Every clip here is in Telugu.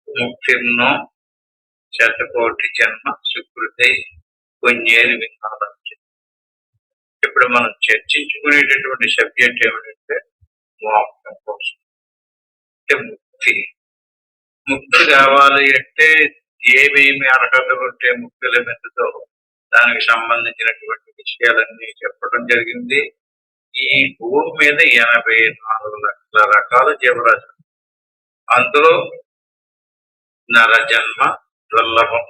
ముక్తిర్నో శతకోటి జన్మ సుకృతి పుణ్యేది విధానం. ఇప్పుడు మనం చర్చించుకునేటటువంటి సబ్జెక్ట్ ఏమిటంటే మోక్షం కోసం. అంటే ముక్తి కావాలి అంటే ఏమేమి అర్హతలు ఉంటే ముక్తి లభించదో దానికి సంబంధించినటువంటి విషయాలన్నీ చెప్పడం జరిగింది. ఈ భూమి మీద 84 లక్షల రకాల జీవరాశులు, అందులో నరజన్మ దుర్లభం.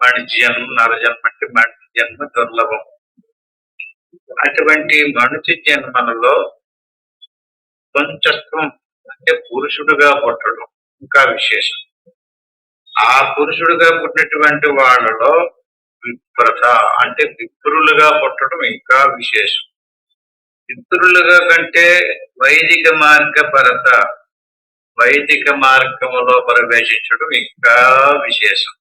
మనిషి జన్మ, నరజన్మ అంటే మనిషి జన్మ దుర్లభం. అటువంటి మనిషి జన్మలలో కొంచెం అంటే పురుషుడుగా పుట్టడం ఇంకా విశేషం. ఆ పురుషుడుగా పుట్టినటువంటి వాళ్ళలో విప్రత అంటే విప్రులుగా పుట్టడం ఇంకా విశేషం. విప్రులుగా కంటే వైదిక మార్గ పరత, వైదిక మార్గంలో ప్రవేశించడం ఇంకా విశేషం.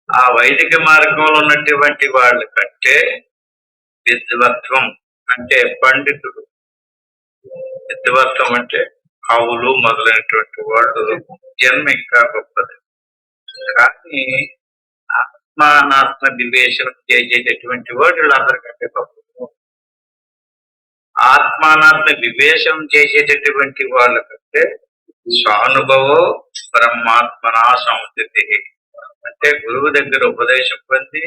ఆ వైదిక మార్గంలో ఉన్నటువంటి వాళ్ళ కంటే విద్వత్వం అంటే పండితుడు, విద్వత్వం అంటే ఆవులు మొదలైనటువంటి వాళ్ళు జన్మ ఇంకా గొప్పది. కానీ ఆత్మానాత్మ వివేచనం చేసేటటువంటి వాడు అందరికంటే గొప్ప. ఆత్మానాత్మ వివేచనం చేసేటటువంటి వాళ్ళ కంటే స్వానుభవో బ్రహ్మాత్మనా సంస్థితి అంటే గురువు దగ్గర ఉపదేశం పొంది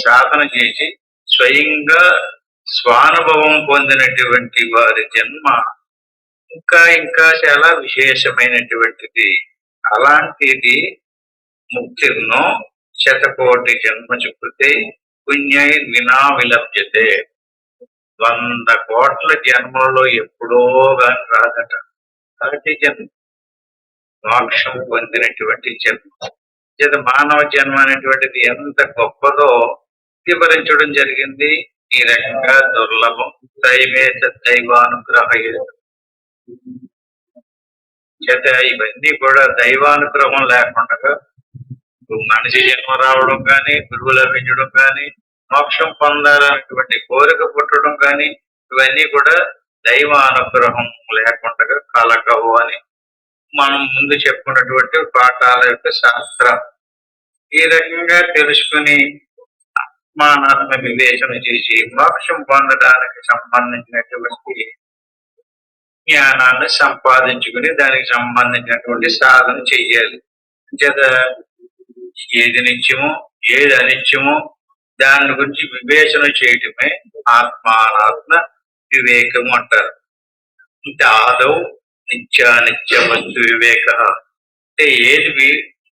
సాధన చేసి స్వయంగా స్వానుభవం పొందినటువంటి వారి జన్మ ఇంకా ఇంకా చాలా విశేషమైనటువంటిది. అలాంటిది ముక్తిర్నో శతకోటి జన్మ చుక్కితే పుణ్యై వినా విలభ్యతే. 100 కోట్ల జన్మలలో ఎప్పుడో గాని రాదట అలాంటి జన్మ, మోక్షం పొందినటువంటి జన్మ. మానవ జన్మ అనేటువంటిది ఎంత గొప్పదో వివరించడం జరిగింది. ఈ రకంగా దుర్లభం దైవేత దైవానుగ్రహ చేత ఇవన్నీ కూడా దైవానుగ్రహం లేకుండా మనిషి జన్మ రావడం కానీ, గురువు లభించడం కానీ, మోక్షం పొందాలనేటువంటి కోరిక పుట్టడం కానీ ఇవన్నీ కూడా దైవానుగ్రహం లేకుండా కలగవు అని మనం ముందు చెప్పుకున్నటువంటి పాఠాల యొక్క శాస్త్రం. ఈ రకంగా తెలుసుకుని ఆత్మానాత్మ వివేచన చేసి మోక్షం పొందడానికి సంబంధించినటువంటి జ్ఞానాన్ని సంపాదించుకుని దానికి సంబంధించినటువంటి సాధన చెయ్యాలి. చేత ఏది నిత్యమో ఏది అనిత్యమో దాని గురించి వివేచన చేయటమే ఆత్మానాత్మ వివేకము అంటారు. అంటే ఆదౌ నిత్యానిత్య వస్తు వివేక అంటే ఏది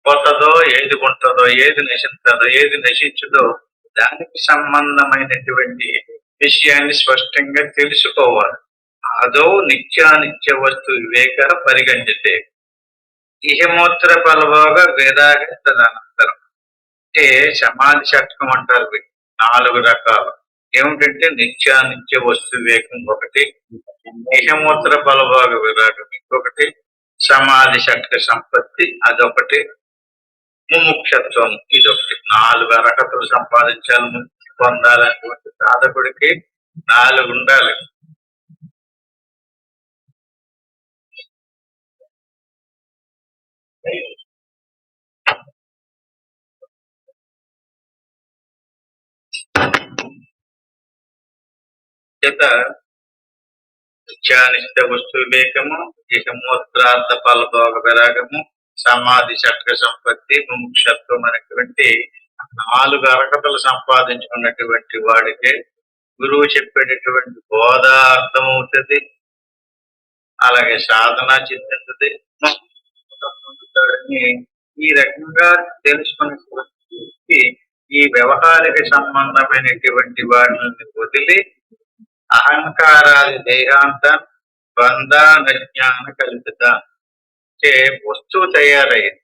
పోతుందో, ఏది ఉంటుందో, ఏది నశిస్తుందో, ఏది నశించదో దానికి సంబంధమైనటువంటి విషయాన్ని స్పష్టంగా తెలుసుకోవాలి. ఆదౌ నిత్యానిత్య వస్తు వివేక పరిగణితే ఇహమూత్ర ఫలభోగ వేదాగ తదనంతరం. అంటే సమాధి షట్కం అంటారు. 4 రకాలు ఏమిటంటే నిత్యానిత్య వస్తు వివేకం ఒకటి, ఇహమూత్ర ఫలభోగ విరాగం ఇంకొకటి, సమాధి షట్క సంపత్తి అదొకటి, ముముక్షత్వం ఇదొకటి. 4 అర్హతలు సంపాదించాలి. ముక్తి పొందాలనేటువంటి సాధకుడికి 4 ఉండాలి. చేత నిత్యానిత్య వస్తు వివేకము, ఇహమూత్రార్థ ఫలభోగ విరాగము, సమాధి షట్క సంపత్తి, ముముక్షత్వం అనేటువంటి 4 అర్హతలు సంపాదించుకున్నటువంటి వాడికి గురువు చెప్పేటటువంటి బోధ అర్థమవుతుంది, అలాగే సాధన చిత్తిస్తుంది. ఈ రకంగా తెలుసుకున్నటువంటి ఈ వ్యవహారిక సంబంధమైనటువంటి వాటిని వదిలి అహంకారాది దేహాంత బంధాన జ్ఞాన కల్పిత అంటే వస్తువు తయారైంది.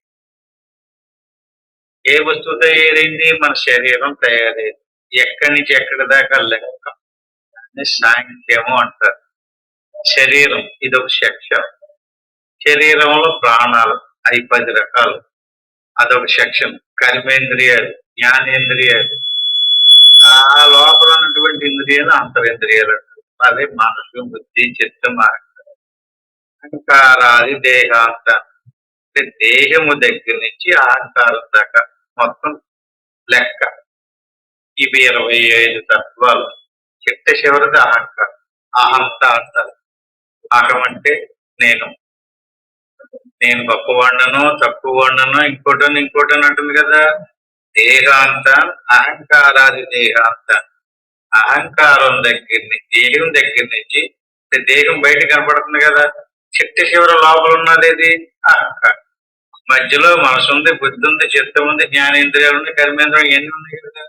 ఏ వస్తువు తయారైంది? మన శరీరం తయారైంది. ఎక్కడి నుంచి ఎక్కడి దాకా లెక్క సాంఖ్యము అంటారు. శరీరం ఇదొక సెక్షన్. శరీరంలో ప్రాణాలు అవి 10 రకాలు, అదొక సెక్షన్. కర్మేంద్రియాలు, జ్ఞానేంద్రియాలు, ఆ లోపల ఉన్నటువంటి ఇంద్రియాలు అంతరింద్రియాలు. అదే మనసు, బుద్ధి, చిత్తం, అహంకారాది దేహాంత అంటే దేహము దగ్గర నుంచి అహంకారం దాకా మొత్తం లెక్క. ఇవి 25 తత్వాలు. చిట్ట చివరిది అహంకారం. అహంత అంటారు. అహం అంటే నేను. నేను గొప్పవాడినో తక్కువవాడినో ఇంకోటని అంటుంది కదా. దేహాంత అహంకారాది దేహాంత. అహంకారం దేహం దగ్గర నుంచి దేహం బయట కనపడుతుంది కదా. చిట్ట చివరి లోపల ఉన్నది అహంకారం. మధ్యలో మనసు ఉంది, బుద్ధి ఉంది, చిత్తం ఉంది, జ్ఞానేంద్రియాలు ఉంది, కర్మేంద్రియం ఇవన్నీ ఉన్నాయి కదా.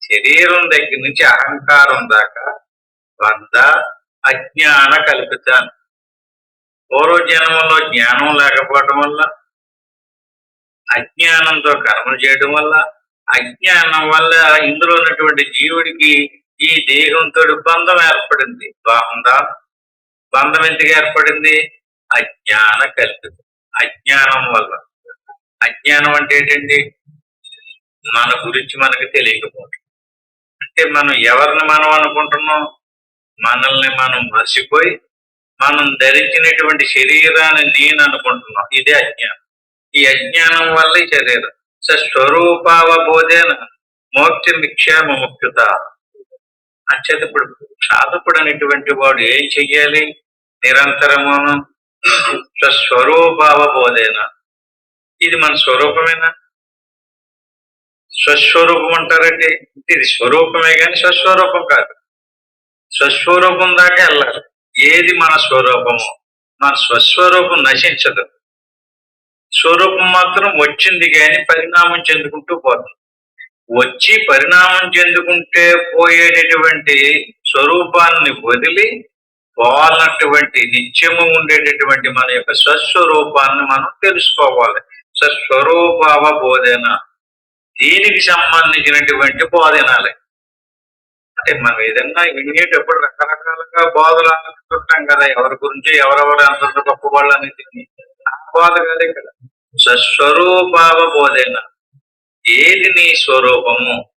శరీరం దగ్గర నుంచి అహంకారం దాకా 100 అజ్ఞాన కల్పితాను. పూర్వజన్మలో జ్ఞానం లేకపోవటం వల్ల, అజ్ఞానంతో కర్మలు చేయడం వల్ల, అజ్ఞానం వల్ల ఇందులో ఉన్నటువంటి జీవుడికి ఈ దేహంతో బంధం ఏర్పడింది. బంధం ఎందుకు ఏర్పడింది? అజ్ఞాన కల్పితం. అజ్ఞానం వల్ల. అజ్ఞానం అంటే ఏంటండి? మన గురించి మనకు తెలియకపోవడం. అంటే మనం ఎవరిని మనం అనుకుంటున్నాం? మనల్ని మనం మర్చిపోయి మనం ధరించినటువంటి శరీరాన్ని నేను అనుకుంటున్నాం. ఇదే అజ్ఞానం. ఈ అజ్ఞానం వల్ల ఈ శరీరం స్వరూపావబోధేన మోక్షమిక్షేమ ముఖ్యత. అంచేత ఇప్పుడు సాధకుడు అనేటువంటి వాడు ఏం చెయ్యాలి? నిరంతరమును స్వస్వరూపావబోధేన. ఇది మన స్వరూపమేనా? స్వస్వరూపం అంటారంటే ఇది స్వరూపమే కానీ స్వస్వరూపం కాదు. స్వస్వరూపం దాకా వెళ్ళాలి. ఏది మన స్వరూపము? మన స్వస్వరూపం నశించదు. స్వరూపం మాత్రం వచ్చింది కానీ పరిణామం చెందుకుంటూ పోతుంది. వచ్చి పరిణామం చెందుకుంటే పోయేటటువంటి స్వరూపాన్ని వదిలి పోవాలన్నటువంటి నిత్యము ఉండేటటువంటి మన యొక్క స్వస్వరూపాన్ని మనం తెలుసుకోవాలి. స్వస్వరూపావబోధన. దీనికి సంబంధించినటువంటి బోధనాలే. అంటే మనం ఏదన్నా వినేటప్పుడు రకరకాలుగా బోధలు అనుకుంటుంటాం కదా. ఎవరి గురించి ఎవరెవరు అంత గొప్ప వాళ్ళు అనేది బోధ కాదే కదా. స్వస్వరూపావబోధన. ఏది నీ స్వరూపము?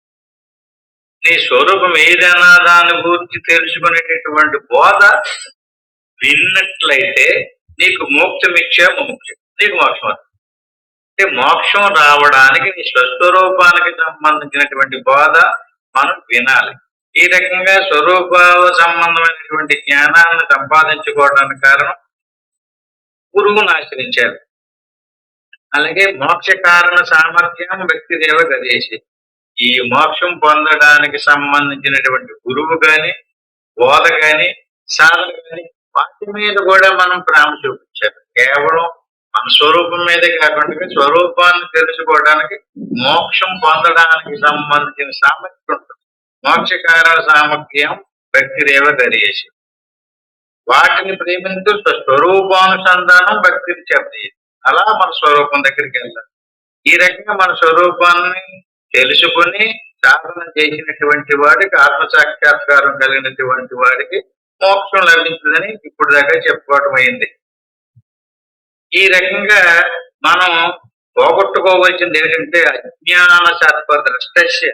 నీ స్వరూపం ఏదైనా దాని గురించి తెలుసుకునేటటువంటి బోధ విన్నట్లయితే నీకు మోక్షమిచ్చే మోక్షం. నీకు మోక్షం. అంటే మోక్షం రావడానికి నీ స్వస్వరూపానికి సంబంధించినటువంటి బోధ మనం వినాలి. ఈ రకంగా స్వరూప సంబంధమైనటువంటి జ్ఞానాన్ని సంపాదించుకోవడానికి కారణం గురువును ఆశ్రయించారు. అలాగే మోక్ష కారణ సామర్థ్యం వ్యక్తి దేవ గదేసి. ఈ మోక్షం పొందడానికి సంబంధించినటువంటి గురువు గాని, బోధ గాని, సాధన గాని వాటి మీద కూడా మనం ప్రేమ చూపించారు. కేవలం మన స్వరూపం మీదే కాకుండా స్వరూపాన్ని తెలుసుకోవడానికి, మోక్షం పొందడానికి సంబంధించిన సామర్థ్యం ఉంటుంది. మోక్షకారణ సామర్థ్యం వ్యక్తి దేవ గదేసి. వాటిని ప్రేమించు స్వరూపానుసంధానం భక్తిని చెప్తాయి. అలా మన స్వరూపం దగ్గరికి వెళ్ళాలి. ఈ రకంగా మన స్వరూపాన్ని తెలుసుకుని సాధన చేసినటువంటి వాడికి ఆత్మసాక్షాత్కారం కలిగినటువంటి వాడికి మోక్షం లభించిందని ఇప్పుడు దాకా చెప్పుకోవటం అయింది. ఈ రకంగా మనం పోగొట్టుకోవాల్సింది ఏంటంటే అజ్ఞాన సర్పద్రష్టస్య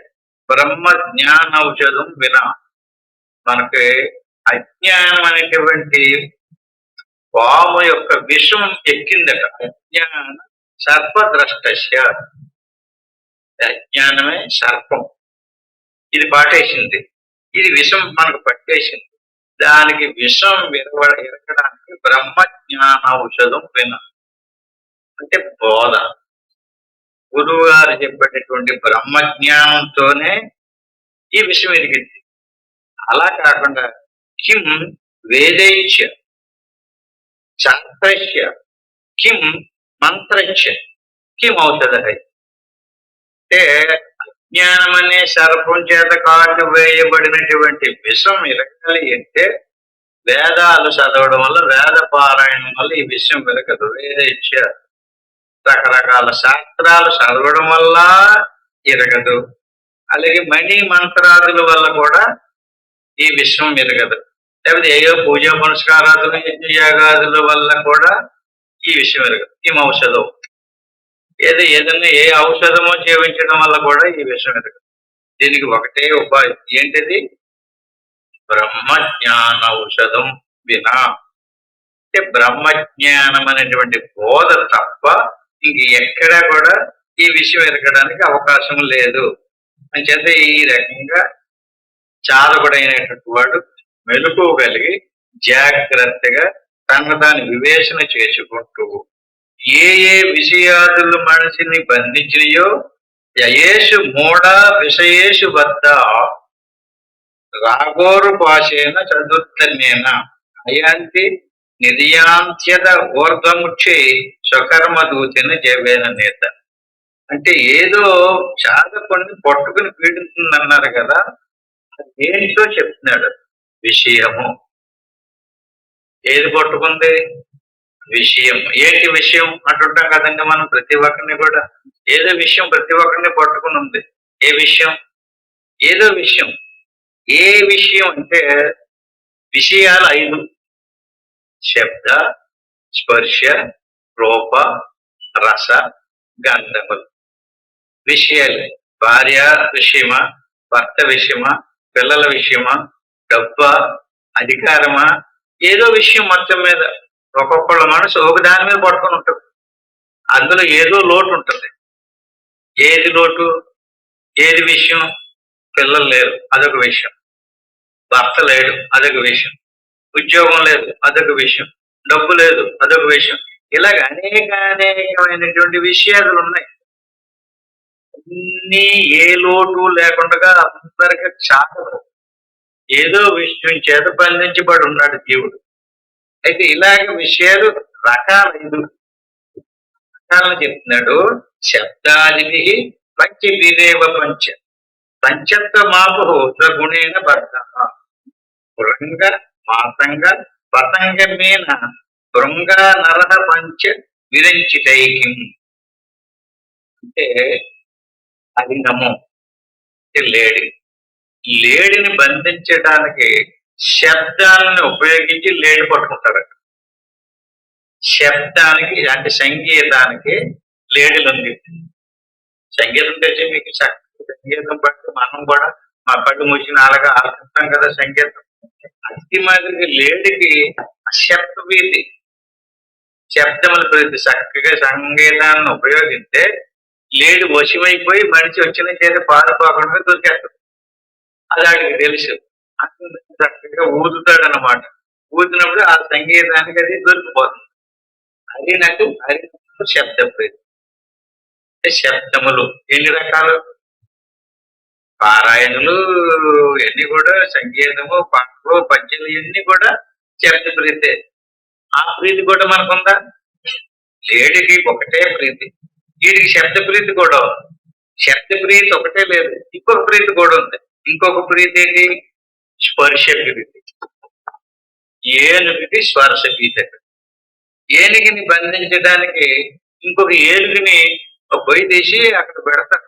బ్రహ్మ జ్ఞాన ఔషధం వినా. మనకి అజ్ఞానం అనేటువంటి పాము యొక్క విషం ఎక్కిందట. అజ్ఞాన సర్పద్రష్టస్య. అజ్ఞానమే సర్పం. ఇది పాటేసింది. ఇది విషం మనకు పట్టేసింది. దానికి విషం ఎరగడానికి బ్రహ్మ జ్ఞాన ఔషధం విన. అంటే బోధ. గురువు గారు చెప్పేటటువంటి బ్రహ్మ జ్ఞానంతోనే ఈ విషయం ఎరిగింది. అలా కాకుండా కిం వేదైచ శాస్త్రస్య కిం మంత్రస్య కిం ఔషధ. అంటే అజ్ఞానం అనే సర్పం చేత కాటు వేయబడినటువంటి విషం ఎరగాలి అంటే వేదాలు చదవడం వల్ల, వేద పారాయణం వల్ల ఈ విషయం వెరగదు. వేదైచ రకరకాల శాస్త్రాలు చదవడం వల్ల ఎరగదు. అలాగే మణి మంత్రాదుల వల్ల కూడా ఈ విషయం ఎరగదు. లేకపోతే ఏయో పూజా పునస్కారాదులు, యజ్ఞయాగాదుల వల్ల కూడా ఈ విషయం ఎరగదు. ఈ ఔషధం ఏదైనా ఏ ఔషధమో సేవించడం వల్ల కూడా ఈ విషయం ఎరగదు. దీనికి ఒకటే ఉపాయం. ఏంటిది? బ్రహ్మ జ్ఞాన ఔషధం వినా. అంటే బ్రహ్మజ్ఞానం అనేటువంటి బోధ తప్ప ఇంక ఎక్కడా కూడా ఈ విషయం ఎరగడానికి అవకాశం లేదు. అంచేత ఈ రకంగా చాలకుడైనటువంటి వాడు మెలకువగలిగి జాగ్రత్తగా తనను తాను వివేచన చేసుకుంటూ ఏ ఏ విషయాదులు మనిషిని బంధించినయో యయేషు మూఢ విషయేషు బద్ధ రాగోరు భాషేన చతుర్థన్యేన అయాంతి నిర్యాంత్యత ఊర్ధ్వముక్షి స్వకర్మ దూచిన జవేన నేత. అంటే ఏదో చాలా కొన్ని పట్టుకుని పీడిస్తుంది అన్నారు కదా, ఏంటో చెప్తున్నాడు. విషయము ఏది పట్టుకుంది? విషయం. ఏంటి విషయం అంటుంటాం కదండి మనం ప్రతి ఒక్కరిని కూడా. ఏదో విషయం ప్రతి ఒక్కరిని పట్టుకుని ఉంది. ఏ విషయం? ఏదో విషయం. ఏ విషయం అంటే విషయాలు 5: శబ్ద, స్పర్శ, రూప, రస, గంధములు. విషయాలు. భార్య విషయమా, భర్త విషయమా, పిల్లల విషయమా, డబ్బా, అధికారమా, ఏదో విషయం మొత్తం మీద ఒక్కొక్కళ్ళ మనసు ఒక దాని మీద పట్టుకొని ఉంటుంది. అందులో ఏదో లోటు ఉంటుంది. ఏది లోటు? ఏది విషయం? పిల్లలు లేరు, అదొక విషయం. భర్త లేడు, అదొక విషయం. ఉద్యోగం లేదు, అదొక విషయం. డబ్బు లేదు, అదొక విషయం. ఇలాగ అనేకమైనటువంటి విషయాలు ఉన్నాయి. అన్ని ఏ లోటు లేకుండా అందరికీ చాలదు. ఏదో విషయం చేత బంధించబడి ఉన్నాడు జీవుడు. అయితే ఇలాగ విషయాలు రకాలైదు రకాలను చెప్తున్నాడు. శబ్దాది పంచవిరేవ పంచ పంచత్వ మాపు గుణేన భర్త భృంగ మాతంగ పతంగమేన భృంగ నరహ పంచ విరంచితైకిం. అంటే అభినము అంటే లేడి. లేడిని బంధించడానికి శబ్దాలను ఉపయోగించి లేడి పట్టుకుంటాడు. శబ్దానికి అంటే సంగీతానికి లేడి లొంగి. సంగీతం తెచ్చి మీకు సంగీతం బట్టి మనం కూడా మా పట్టు మూసిన అలాగా ఆలోచిస్తాం కదా సంగీతం. అతి మాదిరి లేడికి శబ్ద ప్రీతి, శబ్దముల ప్రీతి. చక్కగా సంగీతాన్ని ఉపయోగిస్తే లేడి వశమైపోయి మనిషి వచ్చిన చేత పారిపోకుండా దొరికేస్తుంది. అది వాడికి తెలుసు. చక్కగా ఊదుతాడు అనమాట. ఊదినప్పుడు ఆ సంగీతానికి అది దొరికిపోతుంది. అది నాకు శబ్ద ప్రీతి. అంటే శబ్దములు ఎన్ని రకాలు? పారాయణులు ఇవన్నీ కూడా సంగీతము, పాటలు, పద్యాలు ఇవన్నీ కూడా శబ్ద ప్రీతే. ఆ ప్రీతి కూడా మనకుందా? లేడికి ఒకటే ప్రీతి, వీడికి శబ్ద ప్రీతి కూడా ఉంది. శబ్ద ప్రీతి ఒకటే లేదు, ఇంకొక ప్రీతి కూడా ఉంది. ఇంకొక ప్రీతి ఏంటి? స్పర్శ ప్రీతి. ఏనుగుకి స్పర్శ ప్రీతి. ఏనుగుని బంధించడానికి ఇంకొక ఏనుగుని పొయ్యి తీసి అక్కడ పెడతారు.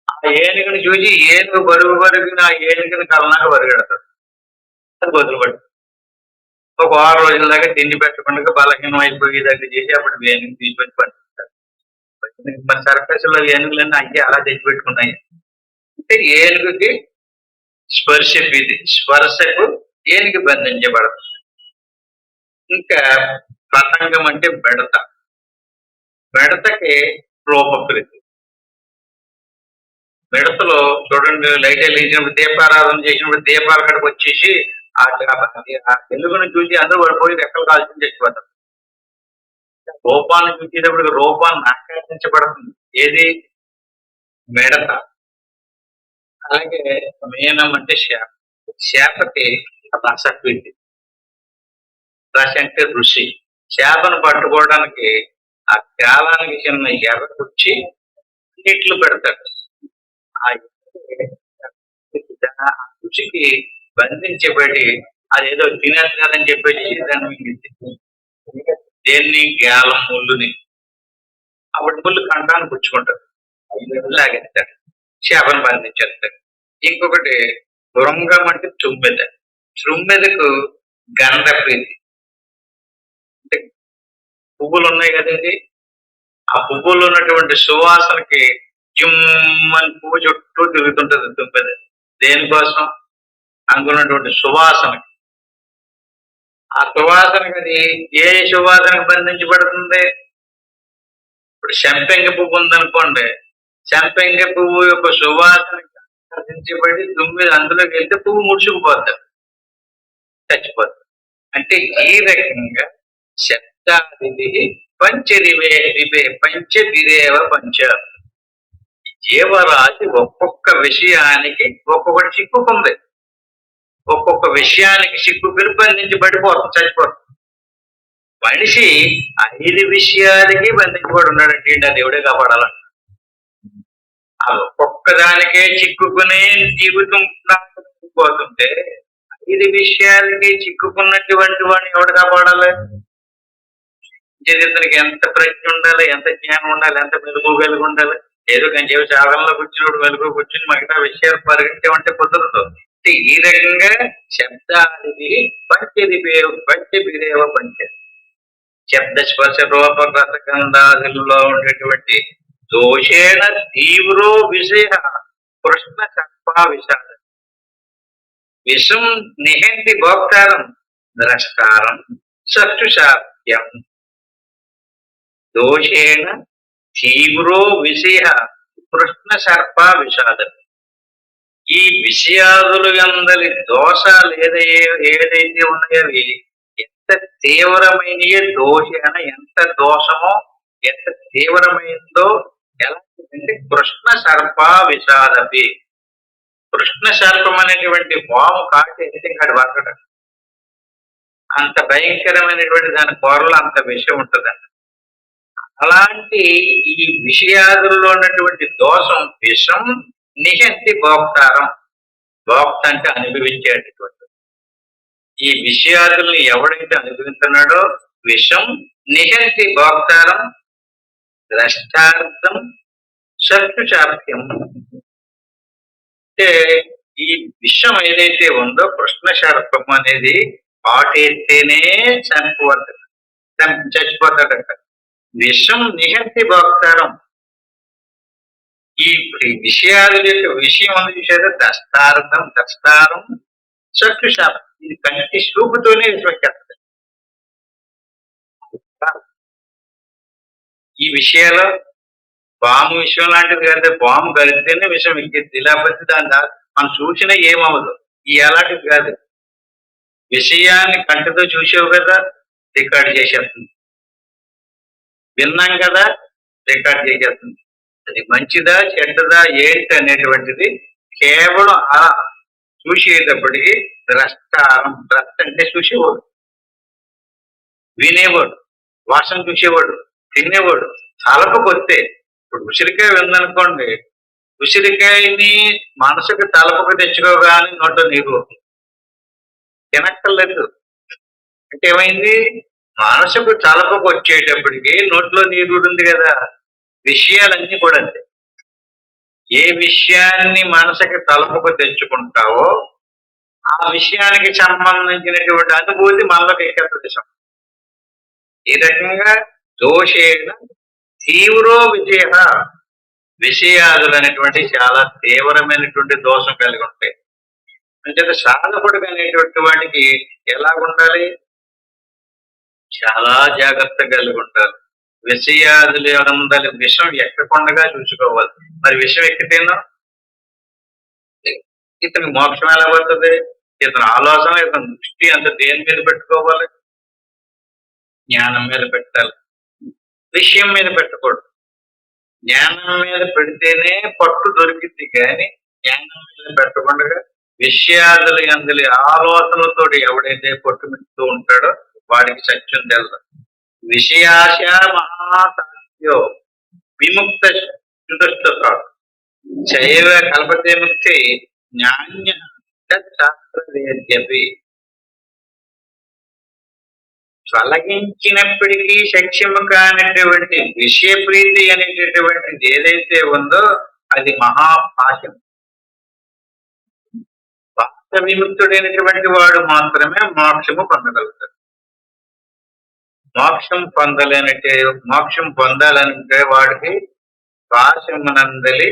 ఆ ఏనుగుని చూసి ఏనుగు బరువున ఆ ఏనుగుని కలనాక బరుగెడతాడు. అది వదిలిపడి ఒక 6 రోజుల దాకా తిండి పెట్టకుండా బలహీనం అయిపోయి దగ్గర చేసి అప్పుడు ఏనుగు తీసుకొచ్చి పట్టుకుంటారు. మన సర్కస్లో ఏనుగులన్నీ అయ్యి అలా తెచ్చిపెట్టుకున్నాయి. అంటే ఏనుగుకి స్పర్శ ప్రీతి, స్పర్శకు ఏనుగు బంధించబడుతుంది. ఇంకా పతంగం అంటే బెడత. బెడతకి రూపప్రీతి. మిడతలో చూడండి, లైట్ వెలిగించినప్పుడు దీపారాధన చేసినప్పుడు దీపాల కడకు వచ్చేసి ఆ తెలుగును చూసి అందరూ పడిపోయి రెక్కలు కాల్చుకుని చచ్చిపోతారు. రూపాన్ని చూసేటప్పుడు రూపాన్ని ఆకర్షించబడుతుంది. ఏది? మిడత. అలాగే మేనం అంటే శాప. శాపకి రసప్రీతి. రస అంటే ఋషి. చేపను పట్టుకోవడానికి ఆ గాలానికి చిన్న ఎర్ర కుచ్చి నీటిలో పెడతాడు. ఆ రుచికి బంధించబడి అదేదో తినేస్తున్నారని చెప్పేసి దాన్ని దేన్ని? గాలం ముళ్ళుని. అప్పుడు ముళ్ళు కంఠాన్ని పుచ్చుకుంటారు, లాగేస్తాడు, చేపను బంధించేస్తాడు. ఇంకొకటి భృంగం అంటే తుమ్మెద. తుమ్మెదకు గంధ ప్రీతి. అంటే పువ్వులు ఉన్నాయి కదండి, ఆ పువ్వులు ఉన్నటువంటి సువాసనకి జిమ్మని పువ్వు చుట్టూ తిరుగుతుంటది తుమ్మెద. దేనికోసం? అందుకున్నటువంటి సువాసనకి. ఆ సువాసనకి అది ఏ సువాసనకు బంధించబడుతుంది? ఇప్పుడు సంపెంగ పువ్వు ఉందనుకోండి, సంపెంగ పువ్వు యొక్క సువాసనకి ఆకర్షించబడి తుమ్మిది అందులోకి వెళ్తే పువ్వు ముడుచుకుపోతుంది, చచ్చిపోతుంది. అంటే ఈ రకంగా శబ్దాది పంచదిరేవ పంచ. జీవరాశి ఒక్కొక్క విషయానికి ఒక్కొక్కటి చిక్కుకుంది. ఒక్కొక్క విషయానికి చిక్కుకుని బంధించబడిపోతుంది, చచ్చిపోతుంది. మనిషి 5 విషయాలకి బంధించబడి ఉన్నాడంటే ఆ దేవుడే కాపాడాలంట. ఆ ఒక్కొక్క దానికే చిక్కుకుని జీవితం పోతుంటే 5 విషయాలకి చిక్కుకున్నటువంటి వాడిని ఎవడు కాపాడాలి? ఇతనికి ఎంత ప్రజ్ఞ ఉండాలి, ఎంత జ్ఞానం ఉండాలి, ఎంత మెలుగు కలిగి ఉండాలి. ఏదో కొంచెం చావల్లో కూర్చుని మెలుగు కూర్చుని మిగతా విషయాలు పరిగెత్తామంటే కుదరదు. ఈ రకంగా శబ్దానికి పంచదిరేవ పంచ. శబ్ద స్పర్శ రూప రసగంధాదులలో ఉండేటువంటి దోషేణ తీవ్రో విషయ కృష్ణ సర్ప విషాద. విషం నిహంతి భోక్తారం ద్రష్టారం చక్షుషాప్యం. దోషేణ తీవ్రో విషయ కృష్ణ సర్ప విషాద. ఈ విషయాదులు అందరి దోషాలు ఏదైతే ఉన్నాయో అవి ఎంత తీవ్రమైనయో, దోషేణ ఎంత దోషమో ఎంత తీవ్రమైందో ఎలాంటిదంటే కృష్ణ సర్ప విషాదపి. కృష్ణ సర్పం అనేటువంటి పాము కాటి అయితే కాడి వాకట అంత భయంకరమైనటువంటి దాని కూరలో అంత విషయం ఉంటుందంట. అలాంటి ఈ విషయాదుల్లో ఉన్నటువంటి దోషం విషం నిహంతి భోక్తారం. భోక్త అంటే అనుభవించేటటువంటి. ఈ విషయాదుల్ని ఎవడైతే అనుభవిస్తున్నాడో విషం నిహంతి భోక్తారం ద్రష్టార్థం చక్షుషాప్యం. అంటే ఈ విషం ఏదైతే ఉందో కృష్ణ సర్పం అనేది పాటేస్తేనే చచ్చిపోతాడట. విషం నిహంతి భోక్తారం. ఈ విషయాల యొక్క విషయం ఉంది చూసారా, దస్తారం చక్షుషాపం. ఇది కంటి చూపుతోనే విశ్వసిస్తుంది. ఈ విషయాలు పాము విషయం లాంటిది కదా, పాము కలిస్తేనే విషయం ఎక్కింది, లేకపోతే దాని మనం చూసినా ఏమవదు. ఈ అలాంటిది కాదు. విషయాన్ని కంటితో చూసావు కదా, రికార్డు చేసేస్తుంది. విన్నాం కదా, రికార్డు చేసేస్తుంది. అది మంచిదా చెడ్డదా ఏంటి అనేటువంటిది కేవలం ఆ చూసేటప్పటికి ద్రష్టారం. ద్రష్ట అంటే చూసేవాడు, వినేవాడు, వాసన చూసేవాడు, తినేవాడు. తలపకొస్తే ఇప్పుడు ఉసిరికాయ ఉందనుకోండి, ఉసిరికాయని మనసుకు తలపకు తెచ్చుకోగానే నోట్లో నీరు తినక్కర్లేదు. అంటే ఏమైంది, మనసుకు తలపకు వచ్చేటప్పటికి నోట్లో నీరు ఉంది కదా. విషయాలన్నీ కూడా అంతే. ఏ విషయాన్ని మనసుకి తలపుకు తెచ్చుకుంటావో ఆ విషయానికి సంబంధించినటువంటి అనుభూతి మనలోకి ఎక్కడదేశం. ఈ రకంగా దోషేణ తీవ్రో విజయ. విషయాదులు అనేటువంటి చాలా తీవ్రమైనటువంటి దోషం కలిగి ఉంటాయి. అంటే సాధకుడు అనేటువంటి వాటికి ఎలా ఉండాలి, చాలా జాగ్రత్త కలిగి ఉంటారు. విషయాదులు అందరి విషం ఎక్కకుండా చూసుకోవాలి. మరి విషం ఎక్కితేనో ఇతని మోక్షం ఎలా పడుతుంది? ఇతని ఆలోచన, ఇతని దృష్టి అంత దేని మీద పెట్టుకోవాలి? జ్ఞానం మీద పెట్టాలి, విషయం మీద పెట్టకూడదు. జ్ఞానం మీద పెడితేనే పట్టు దొరికింది, కానీ జ్ఞానం మీద పెట్టకుండా విషయాదులు అందరి ఆలోచనలతో ఎవడైతే పట్టుమిస్తూ ఉంటాడో వాడికి సత్యం తెలుసు. విషయాశ మహాతాస్యో విముక్త శైవ కల్పతే ముక్తి జ్ఞాన్య శాస్త్రవేద్యపి. తొలగించినప్పటికీ సఖ్యము కానటువంటి విషయ ప్రీతి అనేటటువంటిది ఏదైతే ఉందో అది మహాపాశం. భక్త విముక్తుడైనటువంటి వాడు మాత్రమే మోక్షము పొందగలుగుతాడు. మోక్షం పొందాలంటే వాడికి పాశమునందలి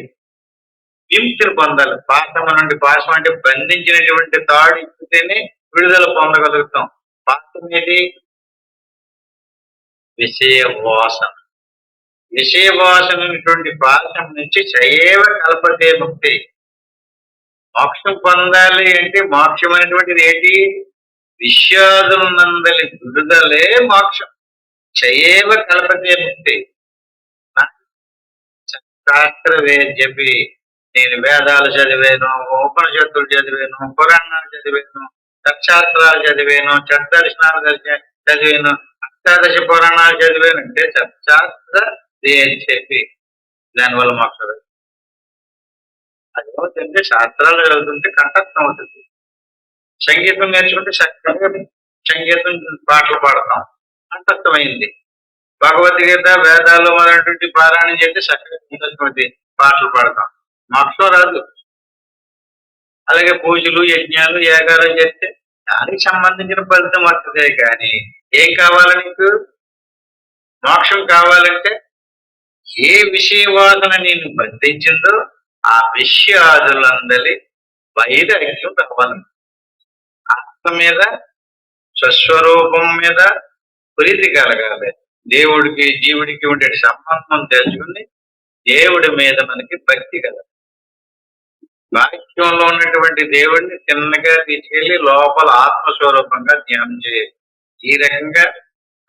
విముక్తిని పొందాలి. పాశము నుండి, పాశం అంటే బంధించినటువంటి తాడు ఇచ్చితేనే విడుదల పొందగలుగుతాం. పాపం ఏది? విషయ వాసన. విషయ వాసన అనేటువంటి పాశం నుంచి చయేవ కల్పతే ముక్తి. మోక్షం పొందాలి అంటే మోక్షం అనేటువంటిది ఏంటి? విషయాదులందలి విడుదలే మోక్షం. చయేవ కల్పతే ముక్తి. శాస్త్ర చెప్పి నేను వేదాలు చదివాను, ఉపనిషత్తులు చదివాను, పురాణాలు చదివాను, సత్శాస్త్రాలు చదివాను, చట్టదర్శనాలు చదివాను, అష్టాదశ పురాణాలు చదివాను అంటే సత్శాస్త్ర చెప్పి దానివల్ల మోక్షం. అది అవుతుంటే శాస్త్రాలు చదువుతుంటే కంఠస్థం అవుతుంది. సంగీతం నేర్చుకుంటే సంగీతం పాటలు పాడతాం, కంఠస్థమైంది. భగవద్గీత వేదాలు అనేటువంటి పారాయణం చేస్తే చక్కగా పాటలు పాడతాం, మోక్షం రాదు. అలాగే పూజలు యజ్ఞాలు యాగాలు చేస్తే దానికి సంబంధించిన ఫలితం వస్తుందే కానీ ఏం కావాలి నీకు? మోక్షం కావాలంటే ఏ విషయవాదన నేను బంధించిందో ఆ విషయాదులందలి వైరాగ్యం రావాలి. ఆత్మ మీద, స్వస్వరూపం మీద ప్రీతి కలగాలి. దేవుడికి జీవుడికి ఉండే సంబంధం తెలుసుకుని దేవుడి మీద మనకి భక్తి కలగాలి. వాక్యంలో ఉన్నటువంటి దేవుడిని చిన్నగా తీసుకెళ్లి లోపల ఆత్మస్వరూపంగా ధ్యానం చేయాలి. ఈ రకంగా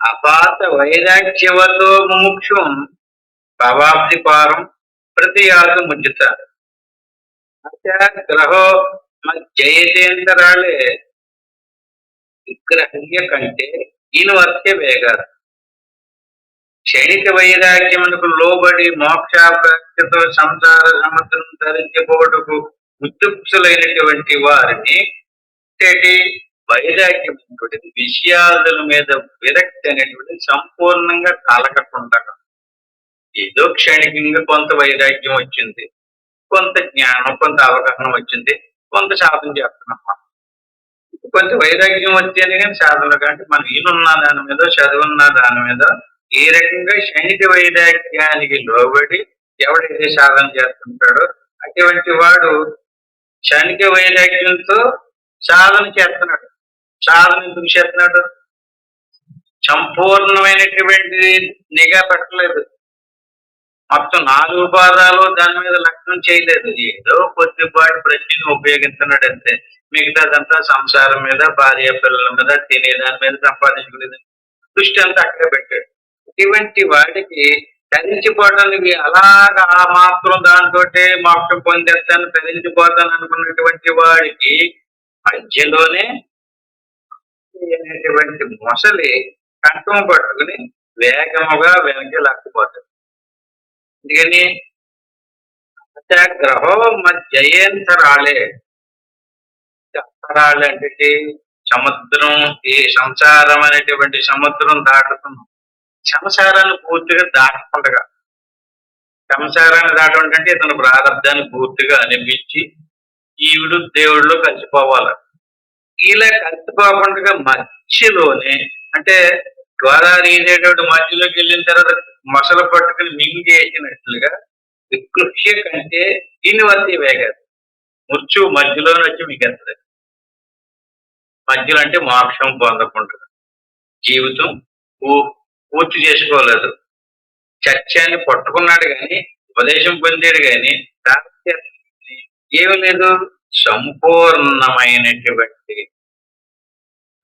అపాత వైరాగ్యవతో ముముక్షం భవాబ్ది పారం ప్రతియాదు ముజ్జుతారు. గ్రహో జయతేంతరాలే విగ్రహ్య కంటే ఈయనవర్తే వేగారు. క్షణిక వైరాగ్యమునకు లోబడి మోక్షాప్రాప్తితో సంసార సముద్రం ధరించబోటకు ఉద్యుక్తులైనటువంటి వారిని వైరాగ్యం అనేటువంటిది విషయాదుల మీద విరక్తి అనేటువంటిది సంపూర్ణంగా కలగకుండా ఏదో క్షణికంగా కొంత వైరాగ్యం వచ్చింది, కొంత జ్ఞానం, కొంత అవగాహన వచ్చింది, కొంత సాధన చేస్తున్నాం. కొంత వైరాగ్యం వచ్చేది కానీ సాధనలు కంటే మనం ఈయనున్న దాని మీద, చదువున్న దాని మీద ఏ రకంగా క్షణిక వైరాగ్యానికి లోబడి ఎవడైతే సాధన చేస్తుంటాడో అటువంటి వాడు క్షణిక వైరాగ్యంతో సాధన చేస్తున్నాడు. సాధన ఎందుకు చేస్తున్నాడు? సంపూర్ణమైనటువంటి నిఘా పెట్టలేదు. మొత్తం 4 పాదాలు దాని మీద లగ్నం చేయలేదు. ఏదో కొద్దిపాటి ప్రశ్నను ఉపయోగిస్తున్నాడు అంతే. మిగతాదంతా సంసారం మీద, భార్య పిల్లల మీద, తినే దాని మీద, సంపాదించుకునేది దృష్టి అంతా అక్కడే పెట్టాడు. ఇటువంటి వాడికి తరించిపోవడానికి అలాగా ఆ మాత్రం దాంతో మోక్షం పొందేస్తాను, తరించిపోతాను అనుకున్నటువంటి వాడికి మధ్యలోనే అనేటువంటి మొసలి కంఠం పట్టుకుని వేగముగా వెనక్కి లాక్కుపోతాడు. అందుకని గ్రహో మధ్యయంతరాలే. అంతరాలు అంటే సముద్రం, ఈ సంసారం అనేటువంటి సముద్రం దాటుతున్నాం. సంసారాన్ని పూర్తిగా దాటకుండా, సంసారాన్ని దాటడం అంటే ఇతను ప్రారంధాన్ని పూర్తిగా అనిపించి ఈవిడు దేవుళ్ళు కలిసిపోవాలి. ఇలా కలిసిపోకుండా మధ్యలోనే అంటే గోదావరి ఈసేటప్పుడు మధ్యలోకి వెళ్ళిన తర్వాత మొసలు పట్టుకుని మింగేసినట్లుగా వికృష్య కంటే దీనివల్ల వేగారు. మృత్యు మధ్యలోనే వచ్చి మిగెత్తది. మధ్యలో అంటే మోక్షం పొందకుండా జీవితం పూర్తి చేసుకోలేదు. చర్చాన్ని పట్టుకున్నాడు కానీ, ఉపదేశం పొందాడు కానీ ఏమి లేదు. సంపూర్ణమైనటువంటి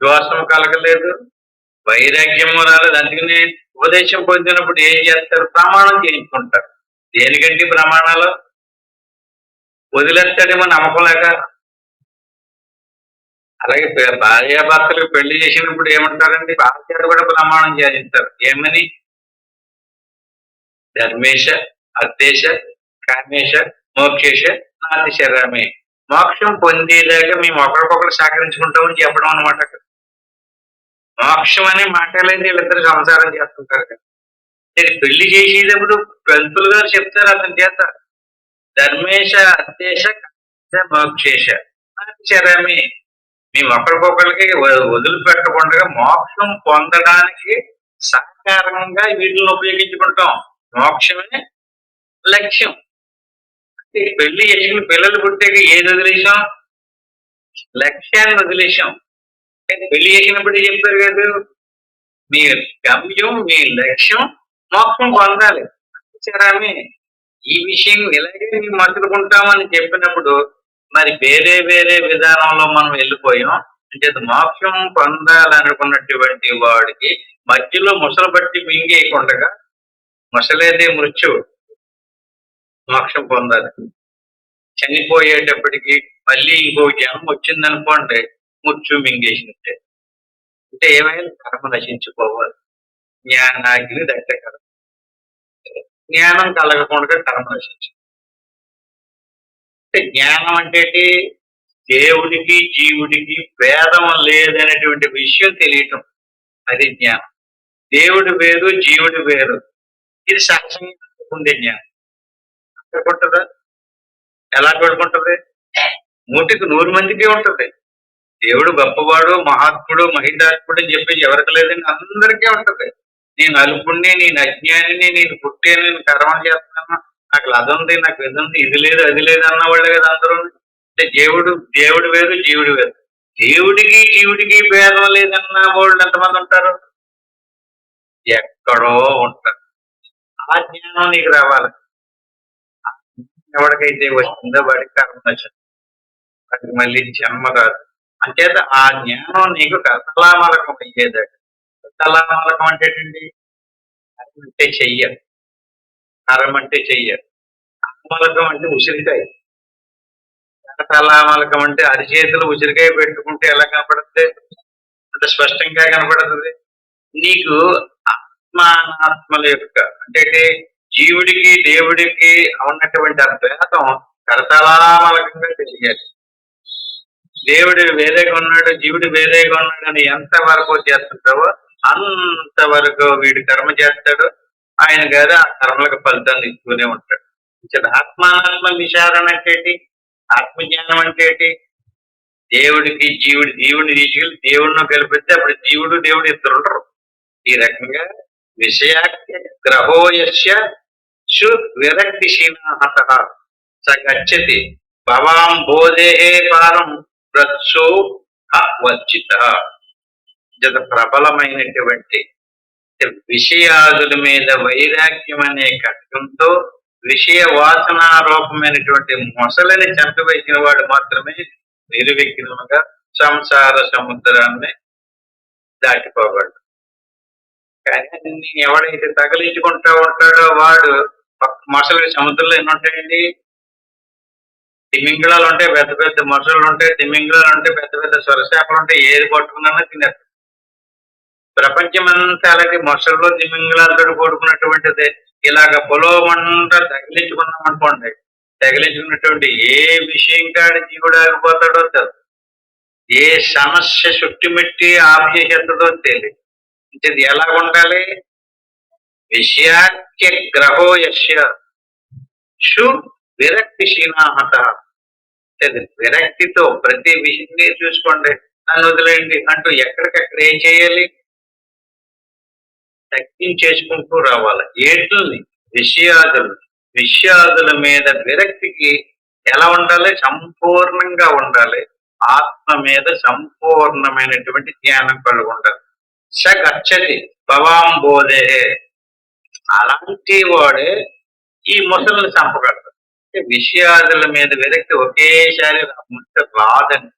విశ్వాసం కలగలేదు, వైరాగ్యము రాలేదు. అందుకని ఉపదేశం పొందినప్పుడు ఏం చేస్తారు? ప్రమాణం చేయించుకుంటారు. దేనికంటే ప్రమాణాలు వదిలేస్తాడేమో నమ్మకం లేక. అలాగే భార్యాభర్తలకు పెళ్లి చేసినప్పుడు ఏమంటారండి? భార్య కూడా ప్రమాణం చేయిస్తారు. ఏమని? ధర్మేశ, అర్థేశ, కామేశ, మోక్షేశ నాతి శరమే. మోక్షం పొందేదాకా మేము ఒకరికొకరు సహకరించుకుంటామని చెప్పడం అనమాట. మోక్షం అనే మాట లేదు, వీళ్ళిద్దరు సంసారం చేస్తుంటారు కదా. పెళ్లి చేసేటప్పుడు పంతులు గారు చెప్తారు అతని చేత, ధర్మేశ, అర్థేశ, మోక్షేశ నాతి శరమే. మేము ఒకరికొకరికి వదిలిపెట్టకుండా మోక్షం పొందడానికి సహకారంగా వీటిని ఉపయోగించుకుంటాం. మోక్షమే లక్ష్యం. పెళ్లి చేసుకుని పిల్లలు పుట్టాక ఏది వదిలేసాం? లక్ష్యాన్ని వదిలేసాం. పెళ్లి చేసినప్పుడు చెప్పారు కదా, మీ గమ్యం మీ లక్ష్యం మోక్షం పొందాలి. చూసారామె ఈ విషయం ఇలాగే మేము మసులుకుంటామని చెప్పినప్పుడు మరి వేరే వేరే విధానంలో మనం వెళ్ళిపోయాం. అంటే మోక్షం పొందాలనుకున్నటువంటి వాడికి మధ్యలో ముసలు బట్టి మింగేయకుండా ముసలేదే మృత్యువు, మోక్షం పొందాలి. చనిపోయేటప్పటికి మళ్ళీ ఇంకో జన్మ వచ్చిందనుకోండి మృత్యు మింగేసినట్టే. అంటే ఏమైనా కర్మ నశించుకోవాలి, జ్ఞానాగ్ని దట్టకరం. జ్ఞానం కలగకుండా కర్మ నశించు. అంటే జ్ఞానం అంటే దేవుడికి జీవుడికి భేదం లేదనేటువంటి విషయం తెలియటం, అది జ్ఞానం. దేవుడు వేరు జీవుడు వేరు, ఇది సహజంగా ఉండే జ్ఞానం. అనుకుంటుందా? ఎలా కోరుకుంటది? 100కి 100 మందికి ఉంటది. దేవుడు గొప్పవాడు, మహాత్ముడు, మహితాత్ముడు అని చెప్పేసి ఎవరికి లేదని అందరికీ ఉంటది. నేను అల్పుణ్ణి, నేను అజ్ఞానిని, నేను పుట్టాను, నేను కర్మలు చేస్తున్నాను, నాకు అది ఉంది, నాకు ఇది ఉంది, ఇది లేదు అది లేదు అన్నవాళ్ళు కదా అందరూ. అంటే దేవుడు వేరు జీవుడు వేరు. దేవుడికి జీవుడికి భేదం లేదన్న వాళ్ళు ఎంతమంది ఉంటారు? ఎక్కడో ఉంటారు. ఆ జ్ఞానం నీకు రావాలి. ఎవరికైతే వచ్చిందో వాడికి కర్మ నచ్చదు, వాడికి మళ్ళీ జన్మ రాదు. అంచేత ఆ జ్ఞానం నీకు కర్తలామలకం అయ్యేది. కర్తలామలకం అంటే ఏంటండి? అంటే చెయ్య, కరం అంటే చెయ్య, అమలకం అంటే ఉసిరికాయ. కర్తలామలకం అంటే అరిచేతులు ఉసిరికాయ పెట్టుకుంటే ఎలా కనపడుతుంది? అంత స్పష్టంగా కనపడుతుంది. నీకు ఆత్మానాత్మల యొక్క అంటే జీవుడికి దేవుడికి ఉన్నటువంటి భేదం కరతలామలకంగా తెలియాలి. దేవుడు వేరేగా ఉన్నాడు, జీవుడు వేరేగా ఉన్నాడు అని ఎంత వరకు చేస్తుంటావో అంతవరకు వీడు కర్మ చేస్తాడు, ఆయన కదా ఆ కర్మలకు ఫలితాన్ని ఇస్తూనే ఉంటాడు. ఆత్మానాత్మ విచారణ అంటే ఆత్మజ్ఞానం అంటే దేవుడికి జీవుడిని తీసుకెళ్ళి దేవుడిని కలిపితే అప్పుడు జీవుడు దేవుడు ఇద్దరు ఉండరు. ఈ రకంగా విషయాఖ్య గ్రహోయస్య విరక్తిశీనాహత సగచ్చతి భవాం బోధే పారం ప్రత్సో వర్జిత. ప్రబలమైనటువంటి విషయాదుల మీద వైరాగ్యం అనే ఖడ్గంతో విషయ వాసనారూపమైనటువంటి మొసలని చంపివేసిన వాడు మాత్రమే నిర్విఘ్నముగా సంసార సముద్రాన్ని దాటిపోగలడు. కానీ ఎవడైతే తగిలించుకుంటా ఉంటాడో వాడు మొసలి సముద్రంలో ఎన్ని ఉంటాయండి? తిమింగళాలు ఉంటాయి, పెద్ద పెద్ద మొసళ్ళు ఉంటాయి, తిమింగళాలు ఉంటాయి, పెద్ద పెద్ద సొరచేపలు ఉంటాయి, ఏది పట్టుకున్నా తినేస్తారు. ప్రపంచం అంతా అలాగే మొసళ్ళు తిమింగళాలతో కూడుకున్నటువంటిది. ఇలాగ పొలోమంతా తగిలించుకున్నాం అనుకోండి, తగిలించుకున్నటువంటి ఏ విషయం కాడి జీవుడు ఆగిపోతాడో తెలియదు, ఏ సమస్య చుట్టుమిట్టి ఆభ్యతదో తెలియదు. ఇది ఎలా ఉండాలి? విషయాఖ్య గ్రహో యస్య విరక్తిశీనాహత. విరక్తితో ప్రతి విషయాన్ని చూసుకోండి, నన్ను వదిలేయండి అంటూ ఎక్కడికక్కడ ఏం చేయాలి? తగ్గించేసుకుంటూ రావాలి. ఏట్లని? విషయాదుల మీద విరక్తికి ఎలా ఉండాలి? సంపూర్ణంగా ఉండాలి. ఆత్మ మీద సంపూర్ణమైనటువంటి జ్ఞానం కలిగి ఉండాలి. గచ్చతి భవాంబోధే. అలాంటి వాడే ఈ ముసలిని చంపగలడు. విషయాదుల మీద విరక్తి ఒకేసారి రాదని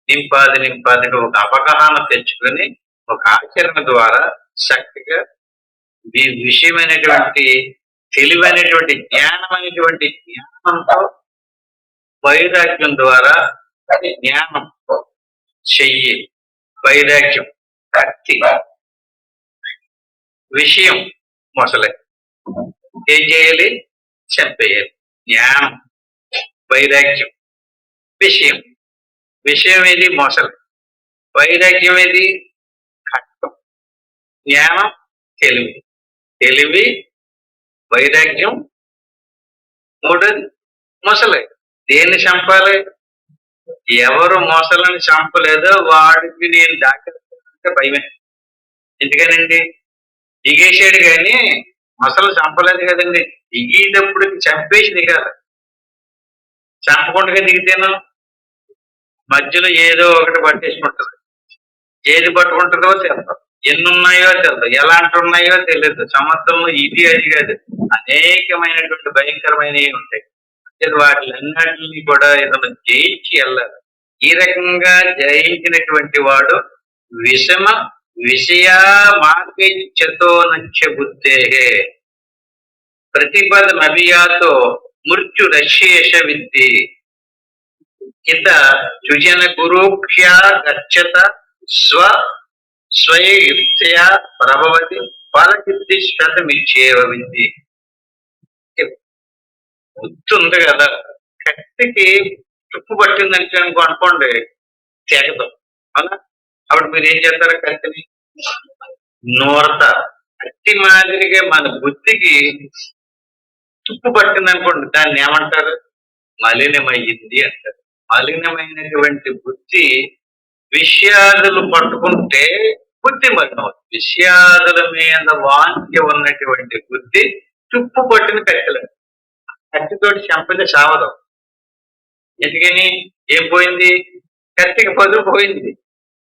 నింపాదిగా ఒక అవగాహన తెచ్చుకొని ఒక ఆచరణ ద్వారా శక్తిగా విషయమైనటువంటి తెలివైనటువంటి జ్ఞానమైనటువంటి జ్ఞానంతో వైరాగ్యం ద్వారా జ్ఞానం చెయ్యి, వైరాగ్యం భక్తి, విషయం మొసలే ఏం చేయాలి? చంపేయాలి. జ్ఞానం, వైరాగ్యం, విషయం ఏది? మొసలు. వైరాగ్యం ఏది? ఖడ్గం. జ్ఞానం తెలివి, వైరాగ్యం, మూడోది మొసలే. దేన్ని చంపాలి? ఎవరు మొసలని చంపలేదో వాడికి నేను దాకా భయమే. ఎందుకనండి? దిగేసాడు కానీ మొసలు చంపలేదు కదండి. దిగేటప్పుడు చంపేసి దిగాలి. చంపకుండా దిగితేను మధ్యలో ఏదో ఒకటి పట్టేసుకుంటుంది. ఏది పట్టుకుంటుందో తెలదు, ఎన్ని ఉన్నాయో తెలదు, ఎలాంటి ఉన్నాయో తెలియదు. సముద్రంలో ఇది అది కాదు, అనేకమైనటువంటి భయంకరమైనవి ఉంటాయి. వాటిలన్నిటిని కూడా ఇతను జయించి వెళ్ళాలి. ఈ రకంగా జయించినటువంటి వాడు విషమ విషయా మార్గతో నచ్చ బుద్ధే ప్రతిపద నవియాతో మృత్యు రశేష విద్ది ఇత సుజన గురుభ్యా గచ్చత స్వ స్వయుక్తయా ప్రభవతి ఫలసిద్ధి శతమిచ్చేవ విద్ది. బుద్ధి ఉంది కదా, కత్తికి తుప్పు పట్టిందంటే అనుకోండి తెగదు, అవునా? అప్పుడు మీరు ఏం చేస్తారు? కత్తిని నూరతారు. కత్తి మాదిరిగా మన బుద్ధికి తుప్పు పట్టింది అనుకోండి, దాన్ని ఏమంటారు? మలినమయ్యింది అంటారు. మలినమైనటువంటి బుద్ధి విషయాదులు పట్టుకుంటే బుద్ధి మలినవుతుంది. విషయాదుల మీద వాంఛ ఉన్నటువంటి బుద్ధి తుప్పు పట్టిన కట్టెలు. కత్తితోటి చంపితే సావదు. ఎందుకని? ఏం పోయింది? కత్తికి పదును పోయింది.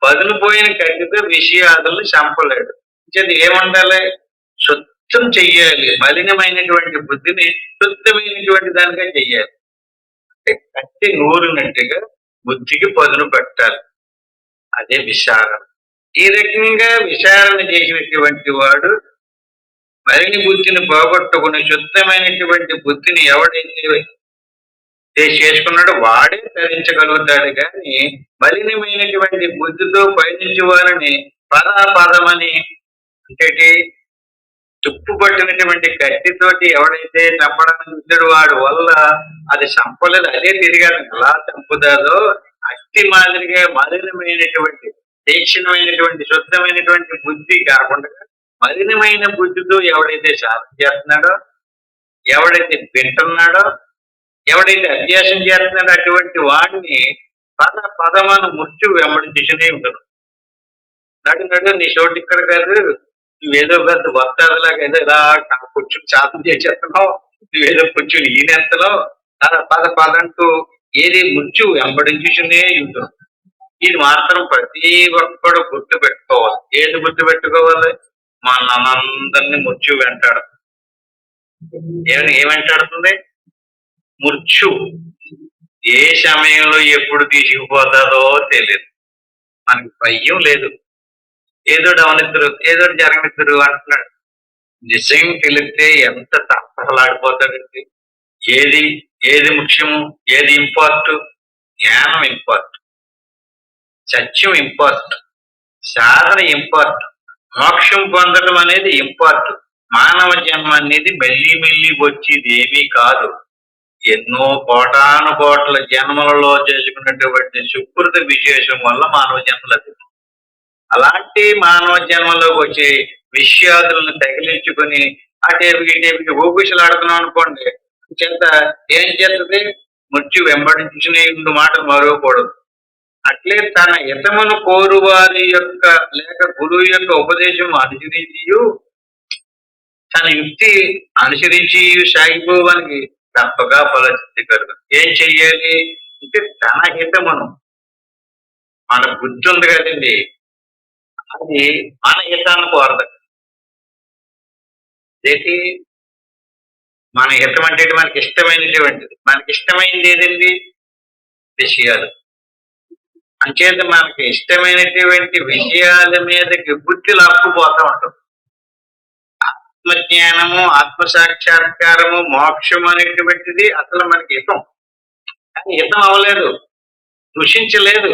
పదును పోయిన కత్తితో విషయాదులను చంపలేడు. ఏముండాలి? శుద్ధం చెయ్యాలి. మలినమైనటువంటి బుద్ధిని శుద్ధమైనటువంటి దానిగా చెయ్యాలి. కత్తి నూరినట్టుగా బుద్ధికి పదును పెట్టాలి. అదే విచారణ. ఈ రకంగా విచారణ చేసినటువంటి వాడు మలిని బుద్ధిని పోగొట్టుకుని శుద్ధమైనటువంటి బుద్ధిని ఎవడైతే చేసుకున్నాడో వాడే ధరించగలుగుతాడు. కానీ మలినమైనటువంటి బుద్ధితో పయనించే వారిని పదమని అంటే తుప్పు పట్టినటువంటి కత్తితోటి ఎవడైతే చంపడానికి చూసాడు వాడు వల్ల అది చంపలేదు, అదే తిరిగాడు. ఎలా చంపుతాదో అట్టి మాదిరిగా మలినమైనటువంటి తీక్షణమైనటువంటి శుద్ధమైనటువంటి బుద్ధి కాకుండా మలినమైన బుద్ధితో ఎవడైతే సాధన చేస్తున్నాడో, ఎవడైతే వింటున్నాడో, ఎవడైతే అభ్యాసం చేస్తున్నాడో అటువంటి వాడిని పదమను మృత్యు వెంబడించునే ఉండదు. నడు నీ చోటు ఇక్కడ కాదు, నువ్వేదో పెద్ద వస్తాదులాగా ఏదో ఇలా కూర్చుని సాధన చేసేస్తున్నావు, నువ్వేదో కూర్చుని ఈనెత్తలో పదంటూ ఏది మృత్యు వెంబడించునే ఉంటుంది. ఇది మాత్రం ప్రతి ఒక్కడు గుర్తు పెట్టుకోవాలి. ఏది గుర్తు పెట్టుకోవాలి? మనందరినీ మృత్యు వెంటాడు. ఏమంటాడుతుంది? మృత్యు ఏ సమయంలో ఎప్పుడు తీసుకుపోతారో తెలియదు. మనకి భయం లేదు. ఏదో అవనిద్దరు ఏదో జరగనిద్దరు అంటున్నాడు. నిజం తెలిస్తే ఎంత తప్పలాడిపోతాడండి. ఏది ముఖ్యము, ఏది ఇంపార్ట్? జ్ఞానం ఇంపార్ట్, సత్యం ఇంపార్ట్, సాధన ఇంపార్ట్, మోక్షం పొందడం అనేది ఇంపార్ట్. మానవ జన్మ అనేది మెల్లి వచ్చేది ఏమీ కాదు. ఎన్నో కోటాను కోట్ల జన్మలలో చేసుకున్నటువంటి సుకృత విశేషం వల్ల మానవ జన్మలు. అలాంటి మానవ జన్మలోకి వచ్చి విషయాదులను తగిలించుకుని అటేపికి ఊపిసలాడుతున్నాం అనుకోండి, చేత ఏం చేస్తుంది? మృత్యు వెంబడించిన మాట మరవకూడదు. అట్లే తన హితమును కోరువారి యొక్క లేక గురువు యొక్క ఉపదేశం అనుసరించి తన యుక్తి అనుసరించి సాగిపోవడానికి తప్పగా ఫలసిద్ధి కలుగు. ఏం చెయ్యాలి అంటే తన హితమును, మన బుద్ధి ఉంది కదండి, అది మన హితాన్ని కోరదు. ఏంటి మన హితం అంటే? మనకి ఇష్టమైనటువంటిది. మనకి ఇష్టమైనది ఏదండి? విషయాలు. అంచేత మనకి ఇష్టమైనటువంటి విషయాల మీదకి బుద్ధి లాక్కుపోతూ ఉంటుంది. ఆత్మజ్ఞానము, ఆత్మసాక్షాత్కారము, మోక్షం అనేటువంటిది అసలు మనకి హితం. కానీ హితం అవ్వలేదు, దూషించలేదు.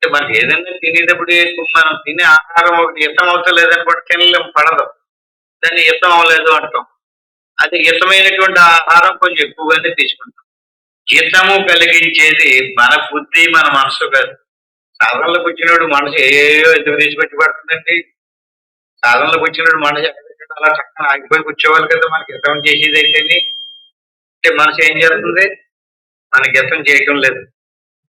మనకి ఏదైనా తినేటప్పుడు మనం తినే ఆహారం ఒకటి హితం అవుతలేదనుకోండి, తినలేం, పడదు, దాన్ని హితం అవ్వలేదు అంటాం. అది హితమైనటువంటి ఆహారం కొంచెం ఎక్కువగానే తీసుకుంటాం. హితము కలిగించేది మన బుద్ధి, మన మనసు కాదు. సాధనలోకి వచ్చినప్పుడు మనసు ఏయో ఎందుకు తీసుకొచ్చి పడుతుందండి. సాధనలోకి వచ్చినప్పుడు మనసు ఎక్కడ అలా చక్కగా ఆగిపోయి కూర్చోవాలి కదా. మనకి హితం చేసేది అయితేనే. అంటే మనసు ఏం చేస్తుంది? మనకి హితం చేయటం లేదు.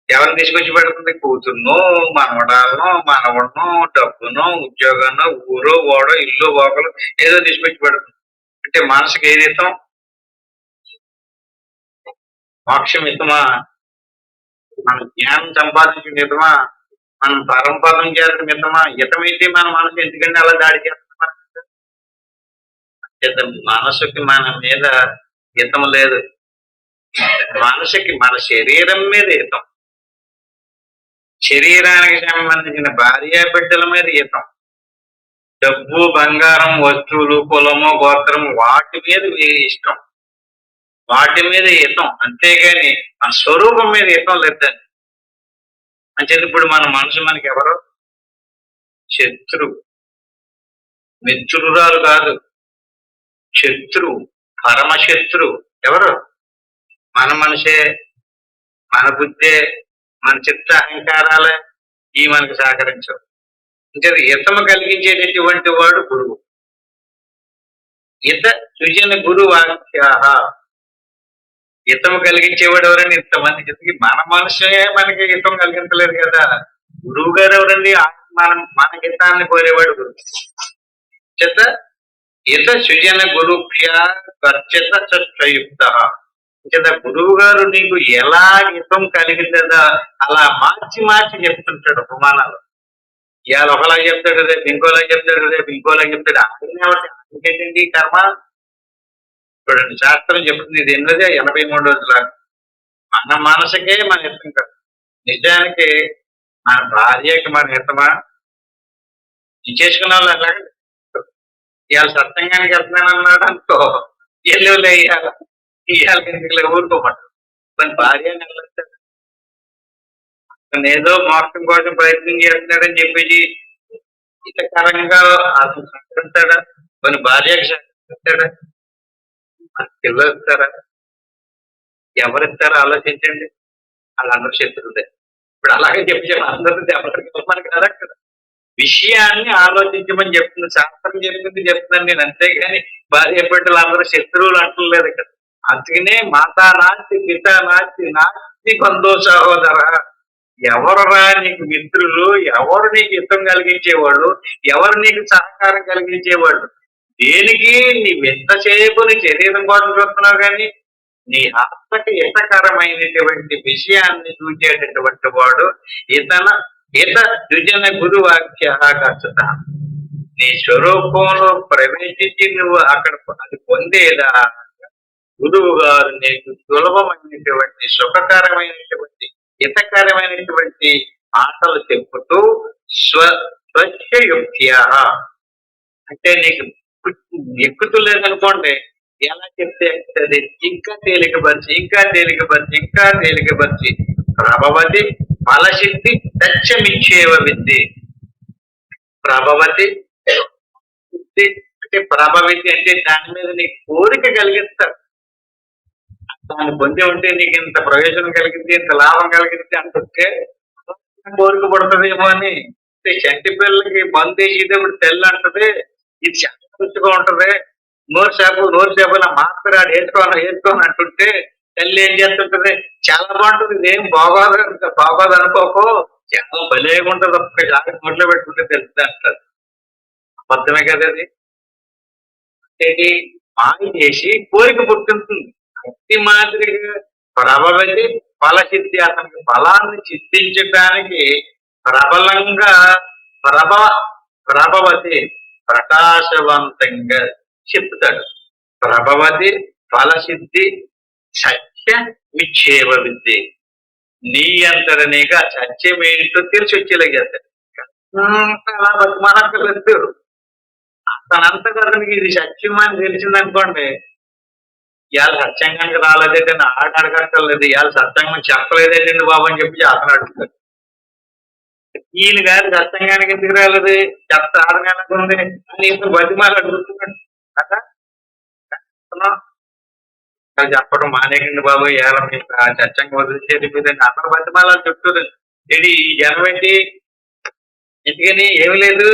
ఎవరిని తీసుకొచ్చి పెడుతుంది? కూతుర్నో, మనవడాలను, మనవడనో, డబ్బునో, ఉద్యోగాన్నో, ఊరో ఓడో, ఇల్లు ఓకలు ఏదో తీసుకొచ్చి పెడుతుంది. అంటే మనసుకి ఏది హితం? మోక్షం హితమా? మన జ్ఞానం సంపాదించిన హితమా? మనం పరమపదం చేత మితమా హితమైతే మన మనసు ఎందుకంటే అలా దాడి చేస్తున్నాం. మనసుకి మన మీద హితం లేదు. మనసుకి మన శరీరం మీద హితం, శరీరానికి సంబంధించిన భార్య బిడ్డల మీద హితం, డబ్బు బంగారం వస్తువులు కులము గోత్రము వాటి మీద ఇష్టం, వాటి మీద హితం. అంతేగాని మన స్వరూపం మీద హితం లేదండి. అంచేది ఇప్పుడు మన మనసు మనకి ఎవరు? శత్రువు, మిత్రురాలు కాదు, శత్రువు, పరమశత్రువు. ఎవరు? మన మనసే, మన బుద్ధే, మన చిత్త అహంకారాలే ఈ మనకు సహకరించవు. అంటే హితము కలిగించేటటువంటి వాడు గురువు. హిత సృజన గురువాక్యాహ. హితము కలిగించేవాడు ఎవరండి? ఇంతమంది కిందకి మన మనసే మనకి హితం కలిగించలేదు కదా. గురువు గారు ఎవరండి? మన హితాన్ని కోరేవాడు గురువు. చేత హిత సృజన గురుభ్య ఖర్చిత చయుక్త. చేత గురువు గారు నీకు ఎలా హితం కలిగిందా అలా మార్చి మార్చి చెప్తుంటాడు ఉపమానాలు. ఇవాళ ఒకలా చెప్తాడు, రేపు ఇంకోలా చెప్తాడు, రేపు ఇంకోలా చెప్తాడు. ఏంటండి కర్మ? చూడండి, శాస్త్రం చెప్తుంది ఇది ఎన్నదే 83 రోజుల మన మనసుకే మన హితం కాదు. నిజానికి మన భార్యకి మన హితమా? చేసుకున్న వాళ్ళు అలాగే ఇవాళ సత్సంగానికి వెళ్తున్నాను అన్నాడు అనుకో, ఎల్లులే ఇవాళ ఎందుకు ఊరుకోమాట. మన భార్య వెళ్ళొస్తాడు, ఏదో మోక్షం కోసం ప్రయత్నం చేస్తున్నాడని చెప్పేసి హితకరంగా అతను సంకరిస్తాడా? కొన్ని భార్యకి సంకరిస్తాడా? పిల్లలు ఇస్తారా? ఎవరిస్తారో ఆలోచించండి. వాళ్ళందరూ శత్రువులే. ఇప్పుడు అలాగే చెప్పాను, అందరూ ఎవరికి మనకి కదా విషయాన్ని ఆలోచించమని చెప్తుంది శాస్త్రం, చెప్తున్నాను నేను. అంతేగాని భార్య బిడ్డలు అందరూ శత్రువులు అంటలేదు ఇక్కడ. అందుకనే మాతా నాస్తి పితా నాస్తి నాస్తి బంధు సహోదర. ఎవరురా నీకు మిత్రులు? ఎవరు నీకు హితం కలిగించేవాళ్ళు? ఎవరు నీకు సహకారం కలిగించేవాళ్ళు? దేనికి నీ ఎంతసేపు నీ శరీరం కోసం చూస్తున్నావు కానీ నీ ఆత్మకి హితకరమైనటువంటి విషయాన్ని చూచేటటువంటి వాడు హిత ద్విజన గురువాక్య ఖచ్చిత. నీ స్వరూపంలో ప్రవేశించి నువ్వు అక్కడ అది పొందేలా గురువు గారు నీకు సులభమైనటువంటి సుఖకరమైనటువంటి హితకరమైనటువంటి మాటలు చెప్పుతూ స్వచ్ఛయుక్త్య. అంటే నీకు ఎక్కుతూ లేదనుకోండి, ఎలా చెప్తే ఎక్కుతుంది? ఇంకా తేలికపరిచి ఇంకా తేలికపరిచి ఇంకా తేలికపరిచి ప్రభవతి ఫలసిద్ధి తచ్చమిచ్చేవ విద్య. ప్రభవతి అంటే ప్రభవితి అంటే దాని మీద నీకు కోరిక కలిగిస్తారు. దాన్ని పొంది ఉంటే నీకు ఇంత ప్రయోజనం కలిగింది, ఇంత లాభం కలిగింది అంటుంటే కోరిక పడుతుందేమో అని. చంటి పిల్లలకి మందు వేసేటప్పుడు తెల్ల అంటది, ఇది చాలా రుచిగా ఉంటది, నోరు చేప నా మాత్ర వేసుకోని అంటుంటే తల్లి ఏం చేస్తుంటది? చాలా బాగుంటుంది, ఇదేం బాగోదు అనుకోకు, చాలా భలేగా ఉంటుంది, ఒక్కసారి నోట్లో పెట్టుకుంటే తెలుస్తుంది అంటారు. అబద్ధమే కదా అది. అంటే మాయ చేసి కోరిక పుట్టింటుంది. భక్తి మాదిరిగా ప్రభవతి ఫలసిద్ధి, అతనికి ఫలాన్ని చిత్తించడానికి ప్రబలంగా ప్రభవతి ప్రకాశవంతంగా చెప్తాడు. ప్రభవతి ఫలసిద్ధి సత్య విక్షేప విద్య. నీ అంతట నీకు ఆ సత్యం ఏంటో తెలిసి వచ్చేలాగేస్తాడు. అలా బతిమాలక్కర్లేదు. తనంతగా అతనికి ఇది సత్యం అని తెలిసిందనుకోండి, ఇవాళ సత్సంగానికి రాలేదంటే ఆట అడగక్కర్లేదు, ఇవాళ సత్సంగం చెప్పలేదేటండి బాబు అని చెప్పి అతను అడుగుతాడు. ఈయన గారు సత్సంగానికి ఎందుకు రాలేదు, చెత్త ఆడగానికి ఉంది అని ఇతను బతిమాలు అడుగుతున్నాడు కదా. చెప్పడం మానేకండి బాబు, ఇవాళ మీకు ఆ సత్సంగం వదిలిచేది అతను బతిమాలని చెప్తుంది. ఇది ఈ జనం ఏంటి? ఎందుకని ఏమి లేదు,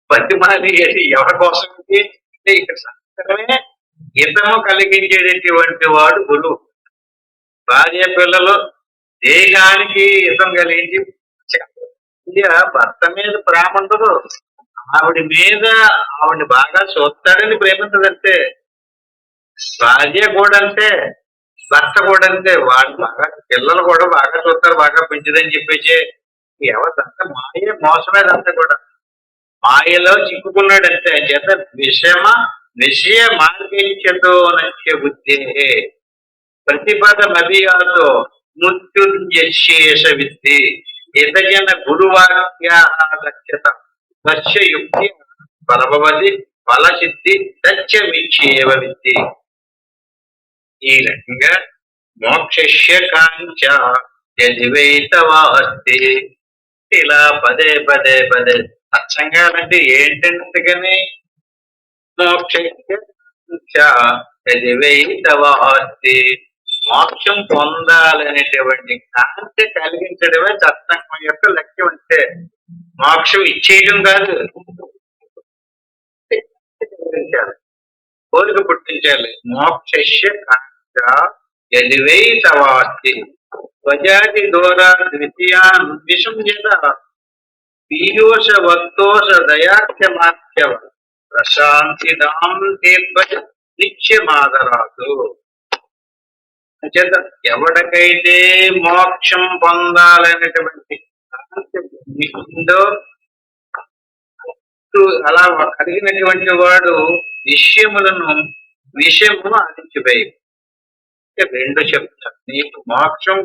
బతిమాలి ఎవరి కోసం అంటే ఇక్కడ శాస్త్రమే హితము కలిగించేటటువంటి వాడు గురువు. భార్య పిల్లలు దేహానికి హితం కలిగించి భర్త మీద ప్రేమ ఉండదు, ఆవిడ బాగా చూస్తాడని ప్రేమించదంటే. భార్య కూడా అంతే, భర్త కూడా అంతే. వాళ్ళు బాగా పిల్లలు కూడా బాగా చూస్తారు, బాగా పెంచుదని చెప్పేసి ఎవరిదంతా మాయే, మోసమేదంతా కూడా మాయలో చిక్కుకున్నాడంతే. చేత విషయ మార్గేచ్ఛతో నశ్య బుద్ధే ప్రతిపదమభియాతో మృత్యుంజశేష విద్ధి ఇతజన గురువాక్యాలక్ష్యత తస్య యుక్తి ఫలభవతి ఫలసిద్ధి తచ్చమిచ్చేవ విద్ధి. ఈ రకంగా మోక్షస్య కాంచ యదివైతవాస్తి. ఇలా పదే పదే పదే సత్సంగాలంటే ఏంటంతగానే మోక్షస్య కాంచ యదివైతవాస్తి. మోక్షం పొందాలనేటువంటి కాంతి కలిగించడమే సత్సంగం యొక్క లక్ష్యం. అంటే మోక్షం ఇచ్చేయడం కాదు, కలిగించాలి, కోరిక పుట్టించాలి. మోక్షస్య కాంచ యదివైతవాస్తి ధ్వజాది దూరా ద్వితీయాన్ విషంజత పీయూష వక్తోష దయాఖ్యమాఖ్యవ ప్రశాంతిదాం తీర్భజ నిత్యమాదరాదు. చేత ఎవడికైతే మోక్షం పొందాలనేటువంటి ఉందో అలా కలిగినటువంటి వాడు విషయమును ఆదించిపోయి రెండు చెప్తారు. నీకు మోక్షం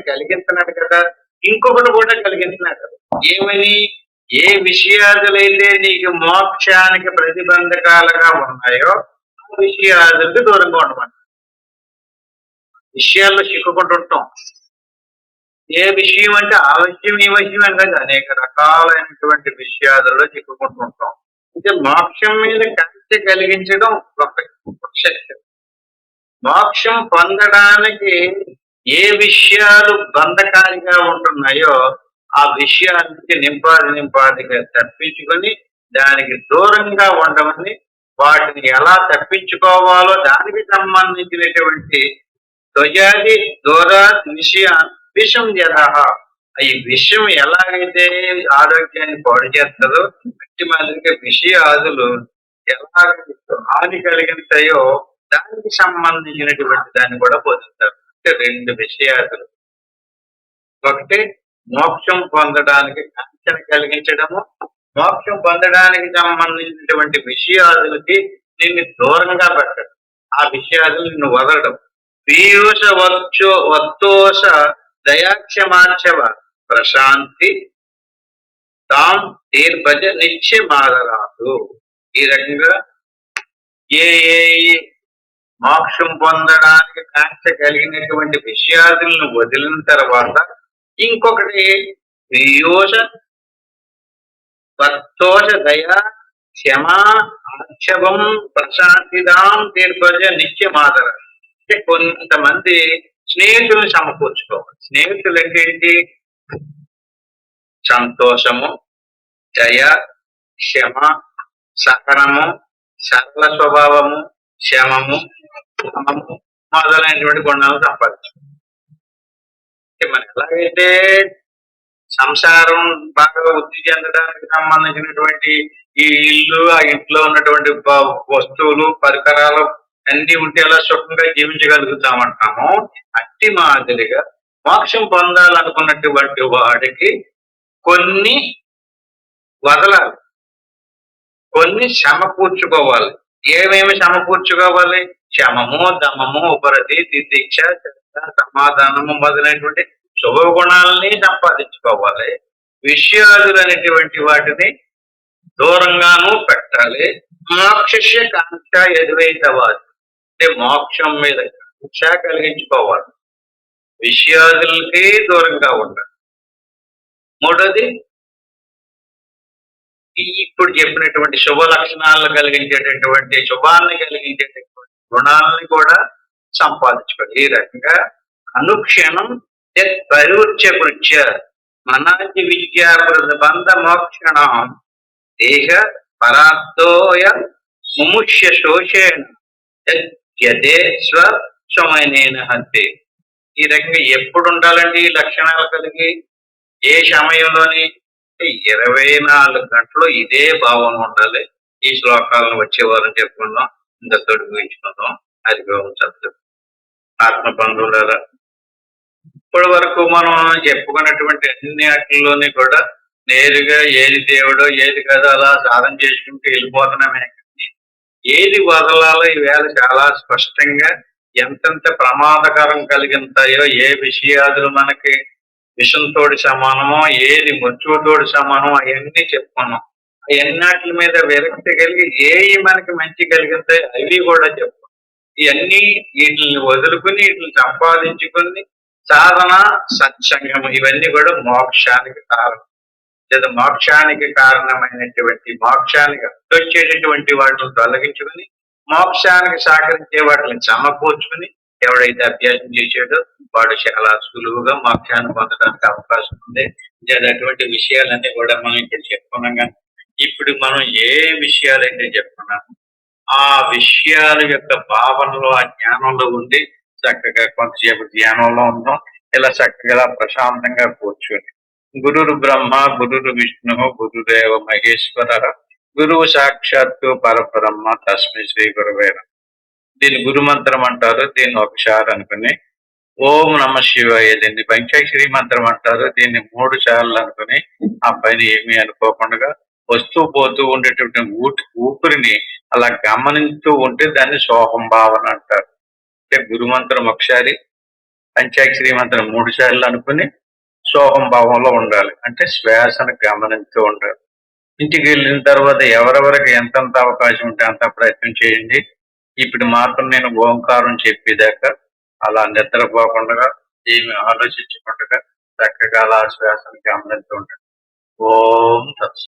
కలిగించినాడు కదా, ఇంకొకటి కూడా కలిగించినాడు. ఏమని? ఏ విషయాదులైతే నీకు మోక్షానికి ప్రతిబంధకాలుగా ఉన్నాయో ఆ విషయాదులకు దూరంగా ఉండమని. విషయాల్లో చిక్కుకుంటుంటాం. ఏ విషయం అంటే ఆ విషయం ఈ విషయం అంటే అనేక రకాలైనటువంటి విషయాలలో చిక్కుకుంటుంటాం. అంటే మోక్షం మీద కాంతి కలిగించడం ఒక శక్తి. మోక్షం పొందడానికి ఏ విషయాలు బంధకారిగా ఉంటున్నాయో ఆ విషయానికి నింపాదిగా తప్పించుకొని దానికి దూరంగా ఉండమని, వాటిని ఎలా తప్పించుకోవాలో దానికి సంబంధించినటువంటి ధ్వజాది దూరా విషం జరహ. ఈ విషయం ఎలాగైతే ఆరోగ్యాన్ని పాడు చేస్తుందో అట్టి మాదిరిగా విషయాదులు ఎలాగైతే హాని కలిగిస్తాయో దానికి సంబంధించినటువంటి దాన్ని కూడా బోధిస్తారు. అంటే రెండు విషయాదులు. ఒకటి మోక్షం పొందడానికి కాంక్షణ కలిగించడము, మోక్షం పొందడానికి సంబంధించినటువంటి విషయాదులకి నిన్ను దూరంగా పెట్టడం, ఆ విషయాదులు నిన్ను వదలడం. పీయూష వత్తోష దయాక్షమార్చవ ప్రశాంతి తాం తీర్భజ నిత్యమాదరాదు. ఈ రకంగా ఏ మోక్షం పొందడానికి కాంక్ష కలిగినటువంటి విషయాదులను వదిలిన తర్వాత ఇంకొకటి పీయూష వత్తోష దయా క్షమా ఆక్షవం ప్రశాంతిదాం తీర్భజ నిత్యమాదర. అంటే కొంతమంది స్నేహితులను సమకూర్చుకోవాలి. స్నేహితులు అంటే ఏంటి? సంతోషము, దయ, క్షమ, సహనము, సరళ స్వభావము, శమము, సమము మొదలైనటువంటి గుణాలు సంపాదించు. మనం ఎలాగైతే సంసారం బాగా వృద్ధి చెందడానికి సంబంధించినటువంటి ఈ ఇల్లు, ఆ ఇంట్లో ఉన్నటువంటి వస్తువులు, పరికరాలు అన్ని ఉంటే ఎలా సుఖంగా జీవించగలుగుతామంటాము, అట్టి మాదిరిగా మోక్షం పొందాలనుకున్నటువంటి వాడికి కొన్ని వదలాలి, కొన్ని సమకూర్చుకోవాలి. ఏమేమి సమకూర్చుకోవాలి? శమము, దమము, ఉపరతి, తితిక్ష, సమాధానము మొదలైనటువంటి శుభ గుణాలని సంపాదించుకోవాలి. విషయాదులు అనేటువంటి వాటిని దూరంగానూ పెట్టాలి. మోక్షస్య కాంక్ష యద్వైతవాది. అంటే మోక్షం మీద కాంక్ష కలిగించుకోవాలి, విషయాదులకి దూరంగా ఉండాలి. మూడోది ఇప్పుడు చెప్పినటువంటి శుభ లక్షణాలను కలిగించేటటువంటి, శుభాన్ని కలిగించేటటువంటి గుణాలని కూడా సంపాదించుకోవాలి. ఈ రకంగా అనుక్షణం పరివృత్య మనాది విద్యాకృత బంధ మోక్షణ దేహ పరార్థోయ ముముష్య శోషేణ స్వమైనేన హంతే. ఈ రకంగా ఎప్పుడు ఉండాలండి ఈ లక్షణాలు కలిగి? ఏ సమయంలోని? 24 గంటలు ఇదే భావన ఉండాలి. ఈ శ్లోకాలను వచ్చేవారని చెప్పుకుందాం, ఇంతతోటి ముగించుకుందాం. అది సత్యం. ఆత్మ బంధువులారా, ఇప్పటి వరకు మనం చెప్పుకున్నటువంటి అన్ని వాటిల్లోని కూడా నేరుగా ఏది దేవుడో ఏది కాదో అలా సాధన చేసుకుంటూ వెళ్ళిపోతున్నామే కానీ ఏది వదలాలో ఈవేళ చాలా స్పష్టంగా ఎంతెంత ప్రమాదకరం కలిగింతాయో, ఏ విషయాదులు మనకి విషంతోటి సమానమో, ఏది మృత్యువుతోటి సమానమో అయన్నీ చెప్పుకున్నాం. అయన్నాటిల మీద విరక్తి కలిగి ఏయి మనకి మంచి కలిగితాయో అవి కూడా చెప్పుకున్నాం. ఇయన్నీ వీటిల్ని వదులుకుని, వీటిని సంపాదించుకొని సాధన, సత్సంగం ఇవన్నీ కూడా మోక్షానికి కారణం. లేదా మోక్షానికి కారణమైనటువంటి మోక్షానికి అడ్డొచ్చేటటువంటి వాటిని తొలగించుకుని మోక్షానికి సహకరించే వాటిని సమకూర్చుకుని ఎవడైతే అభ్యాసం చేసాడో వాడు చాలా సులువుగా మోక్షాన్ని పొందడానికి అవకాశం ఉంది. లేదా అటువంటి విషయాలన్నీ కూడా మనం ఇక్కడ చెప్పుకున్నాం. కానీ ఇప్పుడు మనం ఏ విషయాలైతే చెప్పుకున్నామో ఆ విషయాల యొక్క భావనలో, ఆ జ్ఞానంలో ఉండి చక్కగా కొంతసేపు ధ్యానంలో ఉందాం. ఇలా చక్కగా ప్రశాంతంగా కూర్చొని గురురు బ్రహ్మ, గురురు విష్ణు, గురుదేవ మహేశ్వర, గురువు సాక్షాత్తు పరబ్రహ్మ తస్మై శ్రీ గురువే నమః. దీన్ని గురు మంత్రం అంటారు. దీన్ని ఒకసారి అనుకుని ఓం నమ శివాయ, దీన్ని పంచాక్షరి మంత్రం అంటారు. దీన్ని 3 సార్లు అనుకుని ఆ పైన ఏమీ అనుకోకుండా వస్తూ పోతూ ఉండేటువంటి ఊపిరిని అలా గమనిస్తూ ఉంటే దాన్ని సోహం భావన అంటారు. అంటే గురు మంత్రం ఒకసారి, పంచాక్షరి మంత్రం 3 సార్లు అనుకుని సోహం భావంలో ఉండాలి. అంటే శ్వాసను గమనిస్తూ ఉండాలి. ఇంటికి వెళ్ళిన తర్వాత ఎవరెవరికి ఎంతెంత అవకాశం ఉంటే అంత ప్రయత్నం చేయండి. ఇప్పుడు మాత్రం నేను ఓంకారం చెప్పేదాకా అలా నిద్రపోకుండా ఏమి ఆలోచించకుండా చక్కగా అలా శ్వాసను గమనిస్తూ ఉంటాను. ఓం తత్సత్.